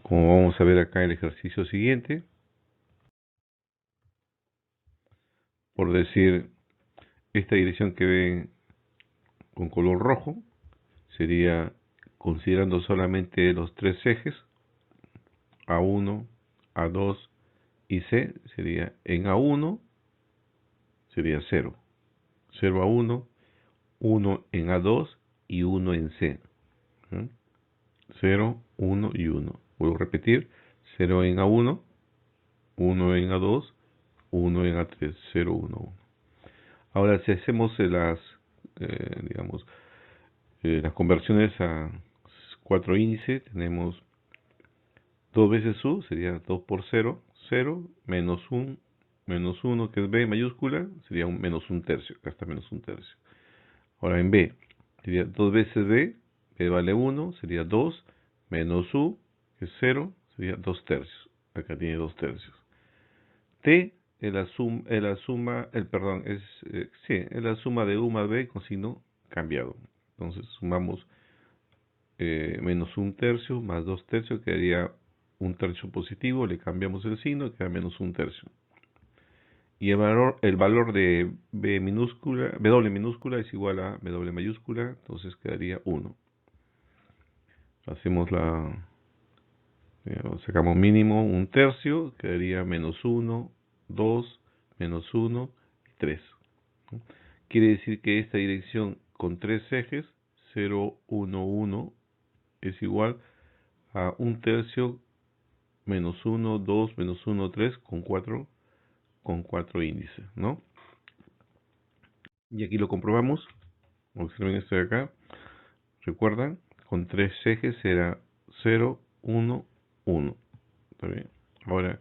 Como vamos a ver acá en el ejercicio siguiente, por decir, esta dirección que ven con color rojo sería considerando solamente los tres ejes, A1, A2 y C, sería en A1 sería 0, 0 a 1, 1 en A2 y 1 en C. 0, 1 y 1. Vuelvo a repetir, 0 en A1, 1 en A2, 1 en A3, 0, 1, 1. Ahora, si hacemos las conversiones a cuatro índices, tenemos 2 veces U, sería 2 por 0, 0, menos 1 que es B mayúscula, sería un menos 1 tercio, acá está menos 1 tercio. Ahora en B, sería 2 veces B, B vale 1, sería 2, menos U, que es 0, sería 2 tercios, acá tiene 2 tercios. T es la suma de U más B con signo cambiado. Entonces sumamos menos 1 tercio más 2 tercios, quedaría 1 tercio positivo, le cambiamos el signo, queda menos 1 tercio. Y el valor de B minúscula, W minúscula es igual a W mayúscula, entonces quedaría 1. Hacemos sacamos mínimo 1 tercio, quedaría menos 1, 2, menos 1 y 3. Quiere decir que esta dirección con tres ejes, 0, 1, 1, es igual a 1 tercio menos 1, 2, menos 1, 3 con 4 índices, ¿no? Y aquí lo comprobamos. Observen esto de acá. Recuerdan, con tres ejes será 0, 1, 1. ¿Está bien? Ahora,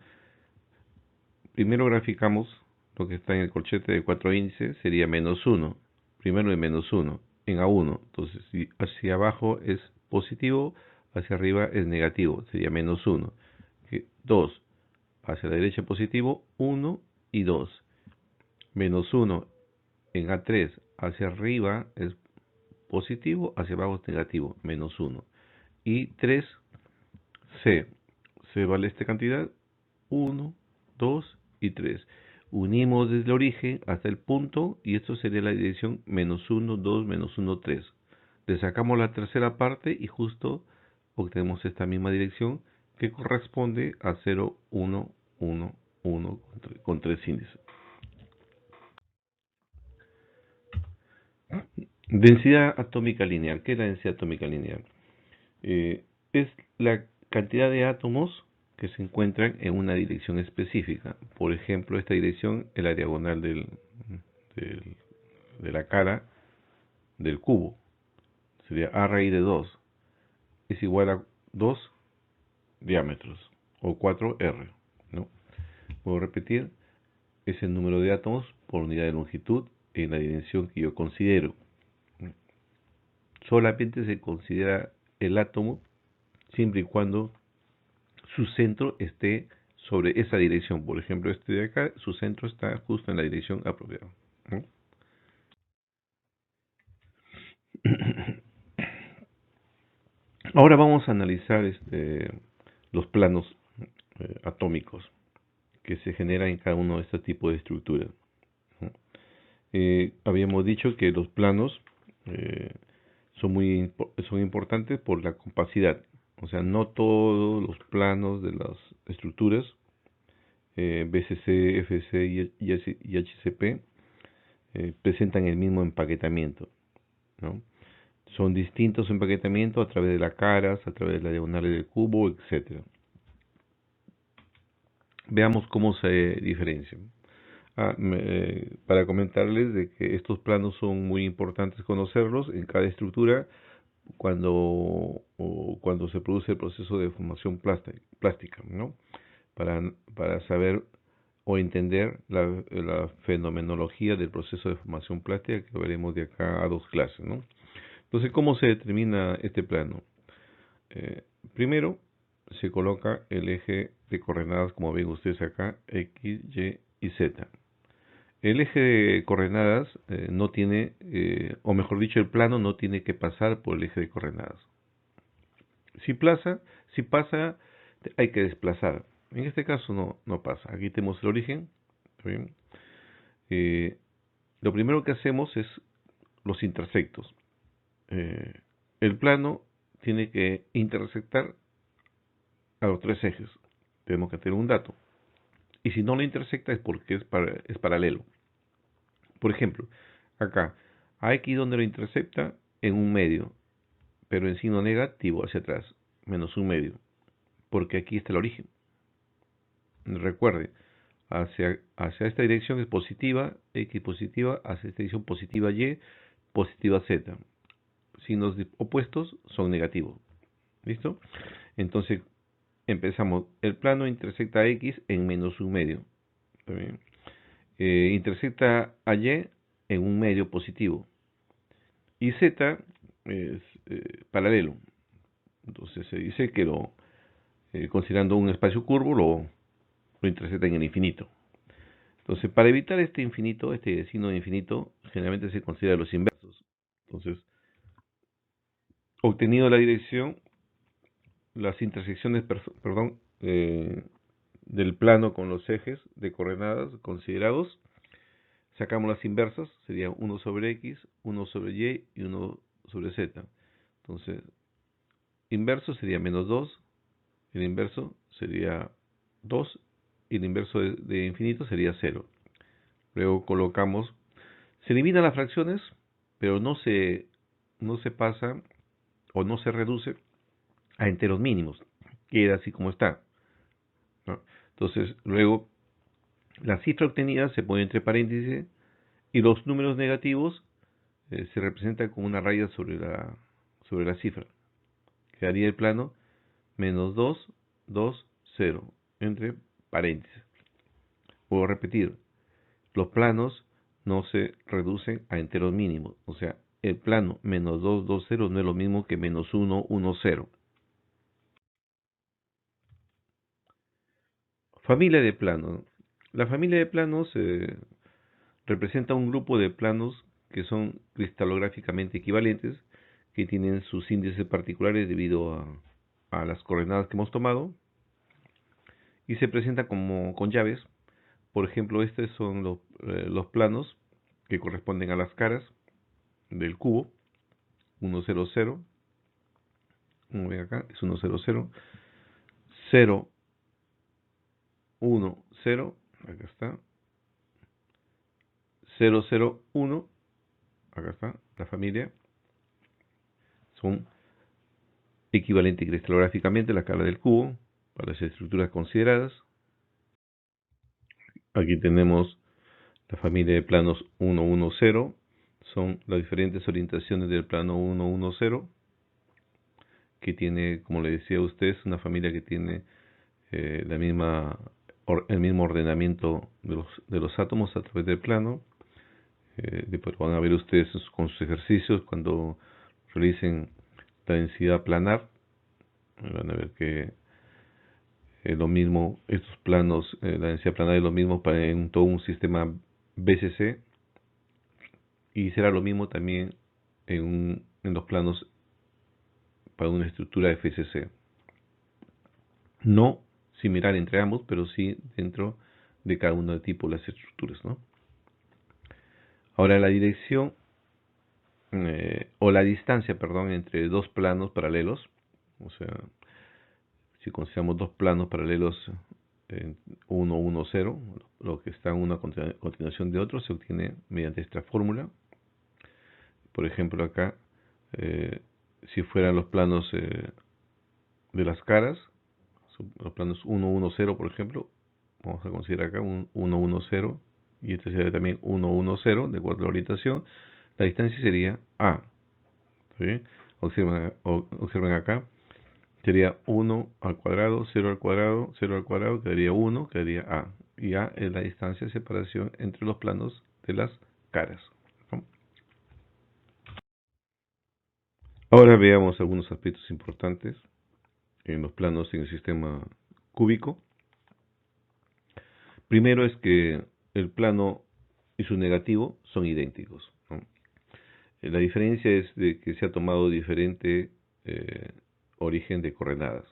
primero graficamos lo que está en el corchete de cuatro índices, sería menos 1. Primero de menos 1 en A1. Entonces, si hacia abajo es positivo, hacia arriba es negativo, sería menos 1. 2, hacia la derecha positivo, 1 y 2. Menos 1 en A3, hacia arriba es positivo, hacia abajo es negativo, menos 1. Y 3, C. C vale esta cantidad, 1, 2 y 3. Unimos desde el origen hasta el punto y esto sería la dirección menos 1, 2, menos 1, 3. Le sacamos la tercera parte y justo obtenemos esta misma dirección que corresponde a 0, 1, 1, 1 con tres índices. Densidad atómica lineal. ¿Qué es la densidad atómica lineal? Es la cantidad de átomos que se encuentran en una dirección específica. Por ejemplo, esta dirección es la diagonal de la cara del cubo. Sería A raíz de 2. Es igual a 2 diámetros o 4R. ¿No? Puedo repetir, es el número de átomos por unidad de longitud en la dirección que yo considero. Solamente se considera el átomo siempre y cuando su centro esté sobre esa dirección. Por ejemplo, este de acá, su centro está justo en la dirección apropiada, ¿no? Ahora vamos a analizar los planos atómicos que se generan en cada uno de estos tipos de estructuras, ¿no? Habíamos dicho que los planos eh, son importantes por la compacidad. O sea, no todos los planos de las estructuras BCC, FC y HCP presentan el mismo empaquetamiento, ¿no? Son distintos empaquetamientos a través de las caras, a través de las diagonales del cubo, etcétera. Veamos cómo se diferencian. Para comentarles de que estos planos son muy importantes conocerlos en cada estructura cuando se produce el proceso de formación plástica, ¿no? Para saber o entender la fenomenología del proceso de formación plástica que veremos de acá a 2 clases, ¿no? Entonces, ¿cómo se determina este plano? Eh, Primero, se coloca el eje de coordenadas, como ven ustedes acá, X, Y y Z. El eje de coordenadas no tiene, o mejor dicho, el plano no tiene que pasar por el eje de coordenadas. Si pasa, hay que desplazar. En este caso no pasa. Aquí tenemos el origen. ¿Está bien? Lo primero que hacemos es los intersectos. El plano tiene que intersectar a los 3 ejes. Tenemos que tener un dato. Y si no lo intersecta es porque es paralelo. Por ejemplo, acá, a X donde lo intersecta en un medio, pero en signo negativo hacia atrás, menos un medio, porque aquí está el origen. Recuerde, hacia esta dirección es positiva, X positiva, hacia esta dirección positiva Y, positiva Z. Signos opuestos son negativos. ¿Listo? Entonces, empezamos. El plano intersecta a X en menos un medio. ¿Está bien? Intersecta a Y en un medio positivo. Y Z es paralelo. Entonces se dice que considerando un espacio curvo, lo intersecta en el infinito. Entonces, para evitar este infinito, este signo de infinito, generalmente se considera los inversos. Entonces, obtenido la dirección, las intersecciones, del plano con los ejes de coordenadas considerados, sacamos las inversas, sería 1 sobre X, 1 sobre Y y 1 sobre Z. Entonces, inverso sería menos 2, el inverso sería 2 y el inverso de infinito sería 0. Luego colocamos, se eliminan las fracciones, pero no se pasa o no se reduce a enteros mínimos, queda así como está, ¿no? Entonces, luego la cifra obtenida se pone entre paréntesis y los números negativos se representan con una raya sobre la cifra. Quedaría el plano menos 2, 2, 0, entre paréntesis. Puedo repetir, los planos no se reducen a enteros mínimos. O sea, el plano menos 2, 2, 0 no es lo mismo que menos 1, 1, 0. Familia de planos. La familia de planos representa un grupo de planos que son cristalográficamente equivalentes, que tienen sus índices particulares debido a las coordenadas que hemos tomado, y se presenta como con llaves. Por ejemplo, estos son los planos que corresponden a las caras del cubo. 1, 0, 0. Como ven acá, es 1, 0, 0. 0, 1, 0. Acá está. 0, 0, 1. Acá está la familia. Son equivalentes cristalográficamente a la cara del cubo para las estructuras consideradas. Aquí tenemos la familia de planos 1, 1, 0. Son las diferentes orientaciones del plano 1, 1, 0, que tiene, como le decía a ustedes, una familia que tiene el mismo ordenamiento de los átomos a través del plano. Después van a ver ustedes con sus ejercicios cuando realicen la densidad planar. Van a ver que lo mismo, estos planos, la densidad planar es lo mismo para en todo un sistema BCC y será lo mismo también en los planos para una estructura FCC. No similar entre ambos, pero sí dentro de cada uno de tipo las estructuras, ¿no? Ahora la dirección o la distancia, perdón, entre dos planos paralelos, o sea, si consideramos dos planos paralelos, 1, 1, 0, lo que está en una continuación de otro se obtiene mediante esta fórmula. Por ejemplo, acá, si fueran los planos de las caras, los planos 1, 1, 0, por ejemplo, vamos a considerar acá un 1, 1, 0, y este sería también 1, 1, 0, de acuerdo a la orientación. La distancia sería A. ¿Sí? Observen acá, sería 1 al cuadrado, 0 al cuadrado, 0 al cuadrado, quedaría 1, quedaría A. Y A es la distancia de separación entre los planos de las caras, ¿no? Ahora veamos algunos aspectos importantes en los planos en el sistema cúbico. Primero es que el plano y su negativo son idénticos, ¿no? La diferencia es de que se ha tomado diferente origen de coordenadas.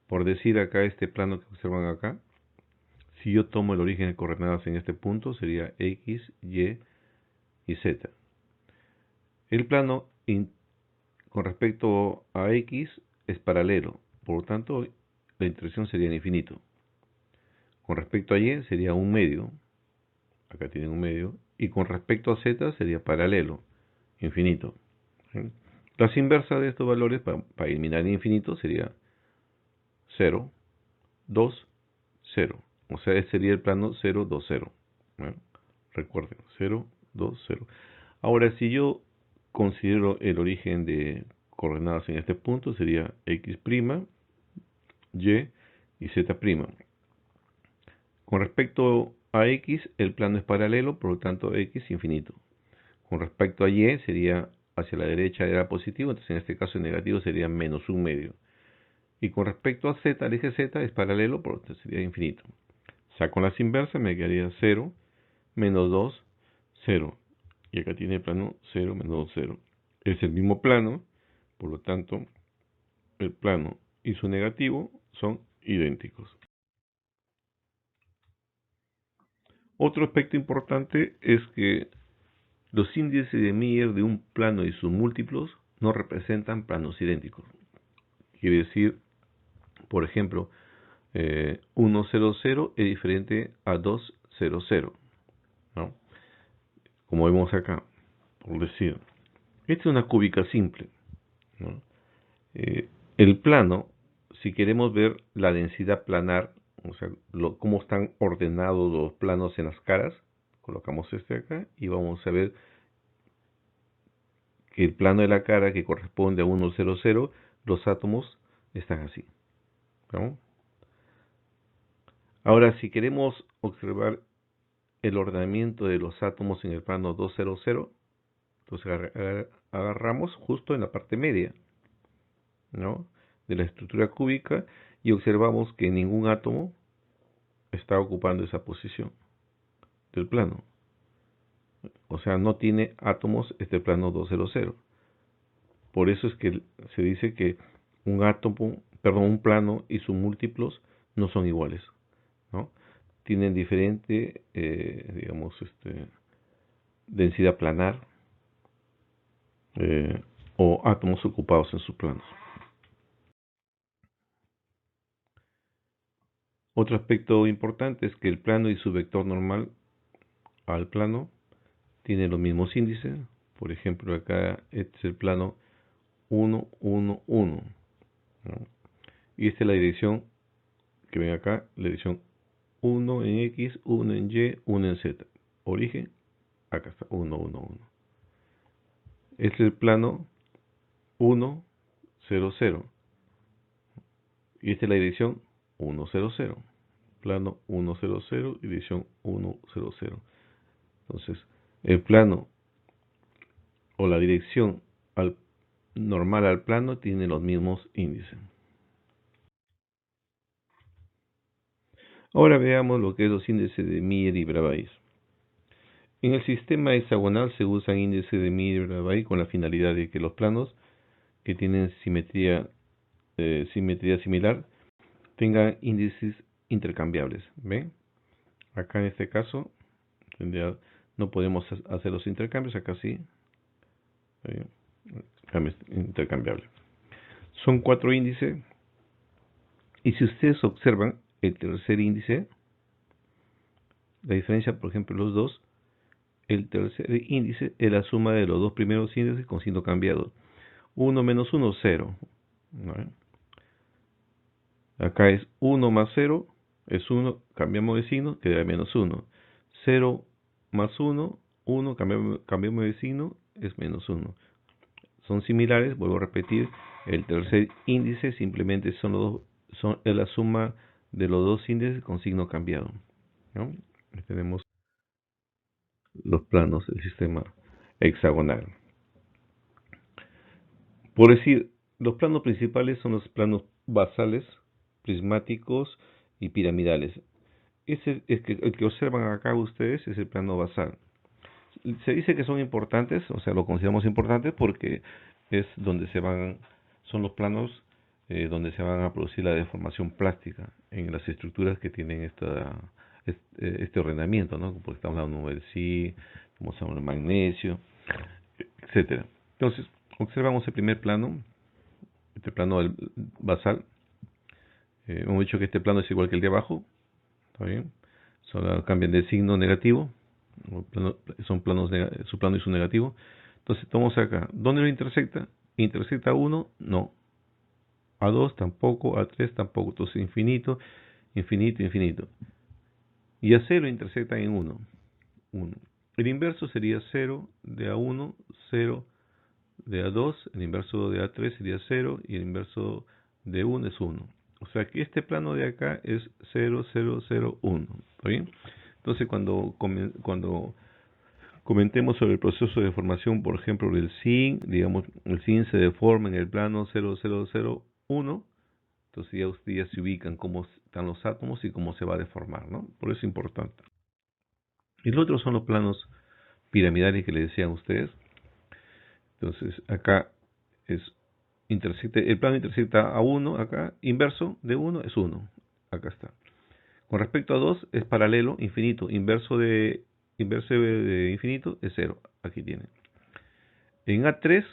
Por decir acá este plano que observan acá, si yo tomo el origen de coordenadas en este punto, sería X, Y y Z. El plano con respecto a X es paralelo, por lo tanto la intersección sería en infinito. Con respecto a Y sería un medio, acá tienen un medio, y con respecto a Z sería paralelo, infinito. ¿Sí? Las inversas de estos valores para eliminar el infinito sería 0, 2, 0. O sea, este sería el plano 0, 2, 0. ¿Bueno? Recuerden, 0, 2, 0. Ahora, si yo considero el origen de coordenadas en este punto, sería X', Y y Z'. Con respecto a X, el plano es paralelo, por lo tanto X infinito. Con respecto a Y, sería hacia la derecha era positivo, entonces en este caso el negativo sería menos un medio. Y con respecto a Z, el eje Z es paralelo, por lo tanto sería infinito. Saco las inversas, me quedaría 0, menos 2, 0. Y acá tiene el plano 0, menos 2, 0. Es el mismo plano, por lo tanto, el plano y su negativo son idénticos. Otro aspecto importante es que los índices de Meyer de un plano y sus múltiplos no representan planos idénticos. Quiere decir, por ejemplo, 1, 0, 0 es diferente a 2, 0, 0, ¿no? Como vemos acá, por decir. Esta es una cúbica simple, ¿no? El plano, si queremos ver la densidad planar, o sea, cómo están ordenados los planos en las caras, colocamos este acá y vamos a ver que el plano de la cara que corresponde a 1, 0, 0, los átomos están así, ¿no? Ahora, si queremos observar el ordenamiento de los átomos en el plano 2, 0, 0, entonces agarramos justo en la parte media, ¿no?, de la estructura cúbica y observamos que ningún átomo está ocupando esa posición del plano. O sea, no tiene átomos este plano 200. Por eso es que se dice que un plano y sus múltiplos no son iguales, ¿no? Tienen diferente, digamos, densidad planar o átomos ocupados en sus planos. Otro aspecto importante es que el plano y su vector normal al plano tienen los mismos índices. Por ejemplo, acá este es el plano 1, 1, 1, ¿no? Y esta es la dirección que ven acá, la dirección 1 en X, 1 en Y, 1 en Z. Origen, acá está, 1, 1, 1. Este es el plano 1, 0, 0. Y esta es la dirección 1, 0, 0. Plano 1, 0, 0 y dirección 1, 0, 0. Entonces, el plano o la dirección normal al plano tiene los mismos índices. Ahora veamos lo que es los índices de Miller y Bravais. En el sistema hexagonal se usan índices de Miller y Bravais con la finalidad de que los planos que tienen simetría similar tengan índices intercambiables. ¿Ven? Acá en este caso no podemos hacer los intercambios, acá sí. Intercambiable. Son 4 índices y si ustedes observan el tercer índice, la diferencia, por ejemplo, los dos, el tercer índice es la suma de los dos primeros índices con signo cambiado. 1 menos 1, 0. ¿Vale? Acá es 1 más 0, es 1, cambiamos de signo, queda menos 1. 0 más 1, 1, cambiamos de signo, es menos 1. Son similares, vuelvo a repetir, el tercer índice simplemente es la suma de los dos índices con signo cambiado, ¿no? Tenemos los planos del sistema hexagonal. Por decir, los planos principales son los planos basales, prismáticos y piramidales. El que observan acá ustedes es el plano basal. Se dice que son importantes, o sea, lo consideramos importante porque es donde son los planos donde se van a producir la deformación plástica en las estructuras que tienen este ordenamiento, ¿no? Porque estamos hablando del zinc, estamos hablando del magnesio, etcétera. Entonces, observamos el primer plano, este plano del basal. Hemos dicho que este plano es igual que el de abajo, ¿está bien? Solo cambian de signo negativo. Son planos su plano y su negativo. Entonces tomamos acá, ¿dónde lo intersecta? ¿Intersecta a 1? No. A 2 tampoco, a 3 tampoco. Entonces infinito, infinito, infinito. Y a 0 intersectan en 1. 1. El inverso sería 0 de A1, 0 de A2, el inverso de A3 sería 0 y el inverso de 1 es 1. O sea que este plano de acá es 0, 0, 0, 1. ¿Está bien? Entonces cuando comentemos sobre el proceso de formación, por ejemplo, del zinc, digamos, el zinc se deforma en el plano 0001, entonces ya ustedes ya se ubican cómo están los átomos y cómo se va a deformar, ¿no? Por eso es importante. Y los otros son los planos piramidales que les decían ustedes. Entonces, acá el plano intersecta a 1, acá, inverso de 1 es 1, acá está. Con respecto a 2 es paralelo, infinito, inverso de infinito es 0, aquí tiene. En A3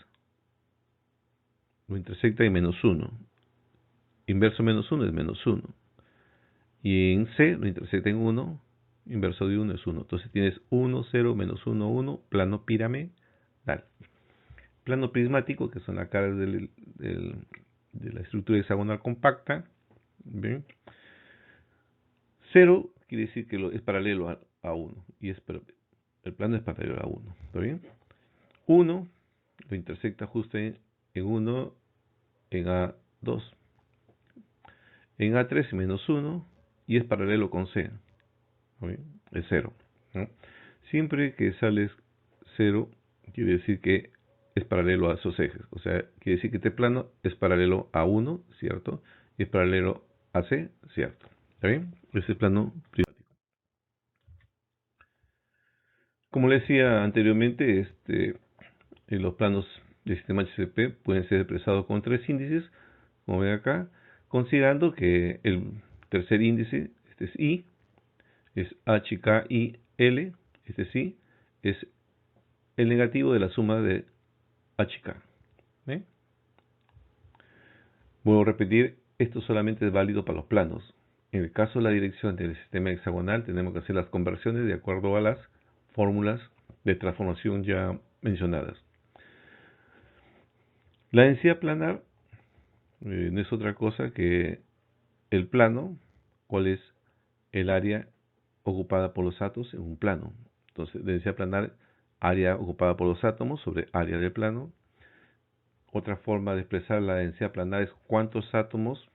lo intersecta en menos 1, inverso menos 1 es menos 1. Y en C lo intersecta en 1, inverso de 1 es 1. Entonces tienes 1, 0, menos 1, 1, plano piramidal. Plano prismático, que son las caras de la estructura hexagonal compacta. ¿Bien? 0 quiere decir que es paralelo a 1. Y el plano es paralelo a 1. ¿Está bien? 1 lo intersecta justo en 1 en A2. En A3 menos 1 y es paralelo con C. ¿Está bien? Es 0. ¿No? Siempre que sales 0, quiere decir que es paralelo a esos ejes. O sea, quiere decir que este plano es paralelo a 1, ¿cierto? Y es paralelo a C, ¿cierto? ¿Está bien? Ese es el plano prismático. Como les decía anteriormente, los planos del sistema HCP pueden ser expresados con 3 índices, como ven acá, considerando que el tercer índice, este es I, es H, K, I, L, este sí, es el negativo de la suma de HK. ¿Ven? Vuelvo a repetir, esto solamente es válido para los planos. En el caso de la dirección del sistema hexagonal, tenemos que hacer las conversiones de acuerdo a las fórmulas de transformación ya mencionadas. La densidad planar no es otra cosa que el plano, cuál es el área ocupada por los átomos en un plano. Entonces, densidad planar, área ocupada por los átomos sobre área del plano. Otra forma de expresar la densidad planar es cuántos átomos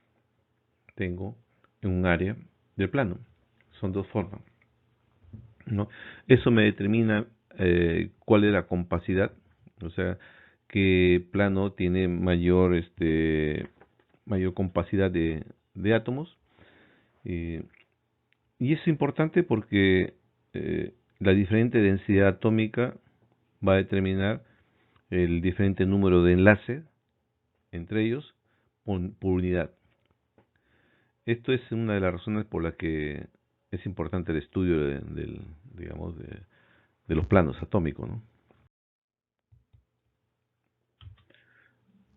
tengo en un área del plano. Son dos formas, ¿no? Eso me determina cuál es la compacidad, o sea, qué plano tiene mayor compacidad de átomos. Y es importante porque la diferente densidad atómica va a determinar el diferente número de enlaces entre ellos por unidad. Esto es una de las razones por las que es importante el estudio digamos, de los planos atómicos, ¿no?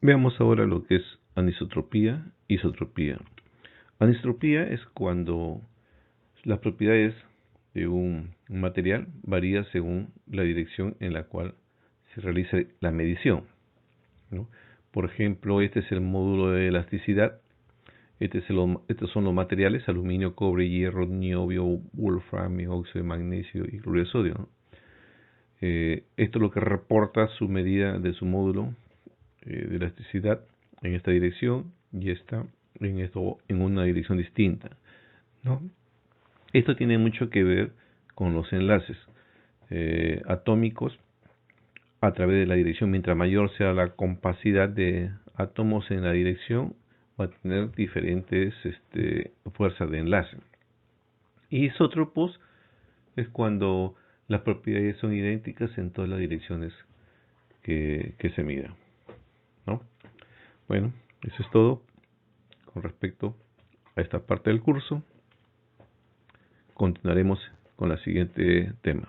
Veamos ahora lo que es anisotropía, isotropía. Anisotropía es cuando las propiedades de un material varían según la dirección en la cual se realiza la medición, ¿no? Por ejemplo, este es el módulo de elasticidad. Estos son los materiales: aluminio, cobre, hierro, niobio, wolframio, óxido de magnesio y cloruro de sodio, ¿no? Esto es lo que reporta su medida de su módulo de elasticidad en esta dirección y esta en una dirección distinta, ¿no? Esto tiene mucho que ver con los enlaces atómicos a través de la dirección. Mientras mayor sea la compacidad de átomos en la dirección, va a tener diferentes fuerzas de enlace. Isótropos es cuando las propiedades son idénticas en todas las direcciones que se midan, ¿no? Bueno, eso es todo con respecto a esta parte del curso. Continuaremos con el siguiente tema.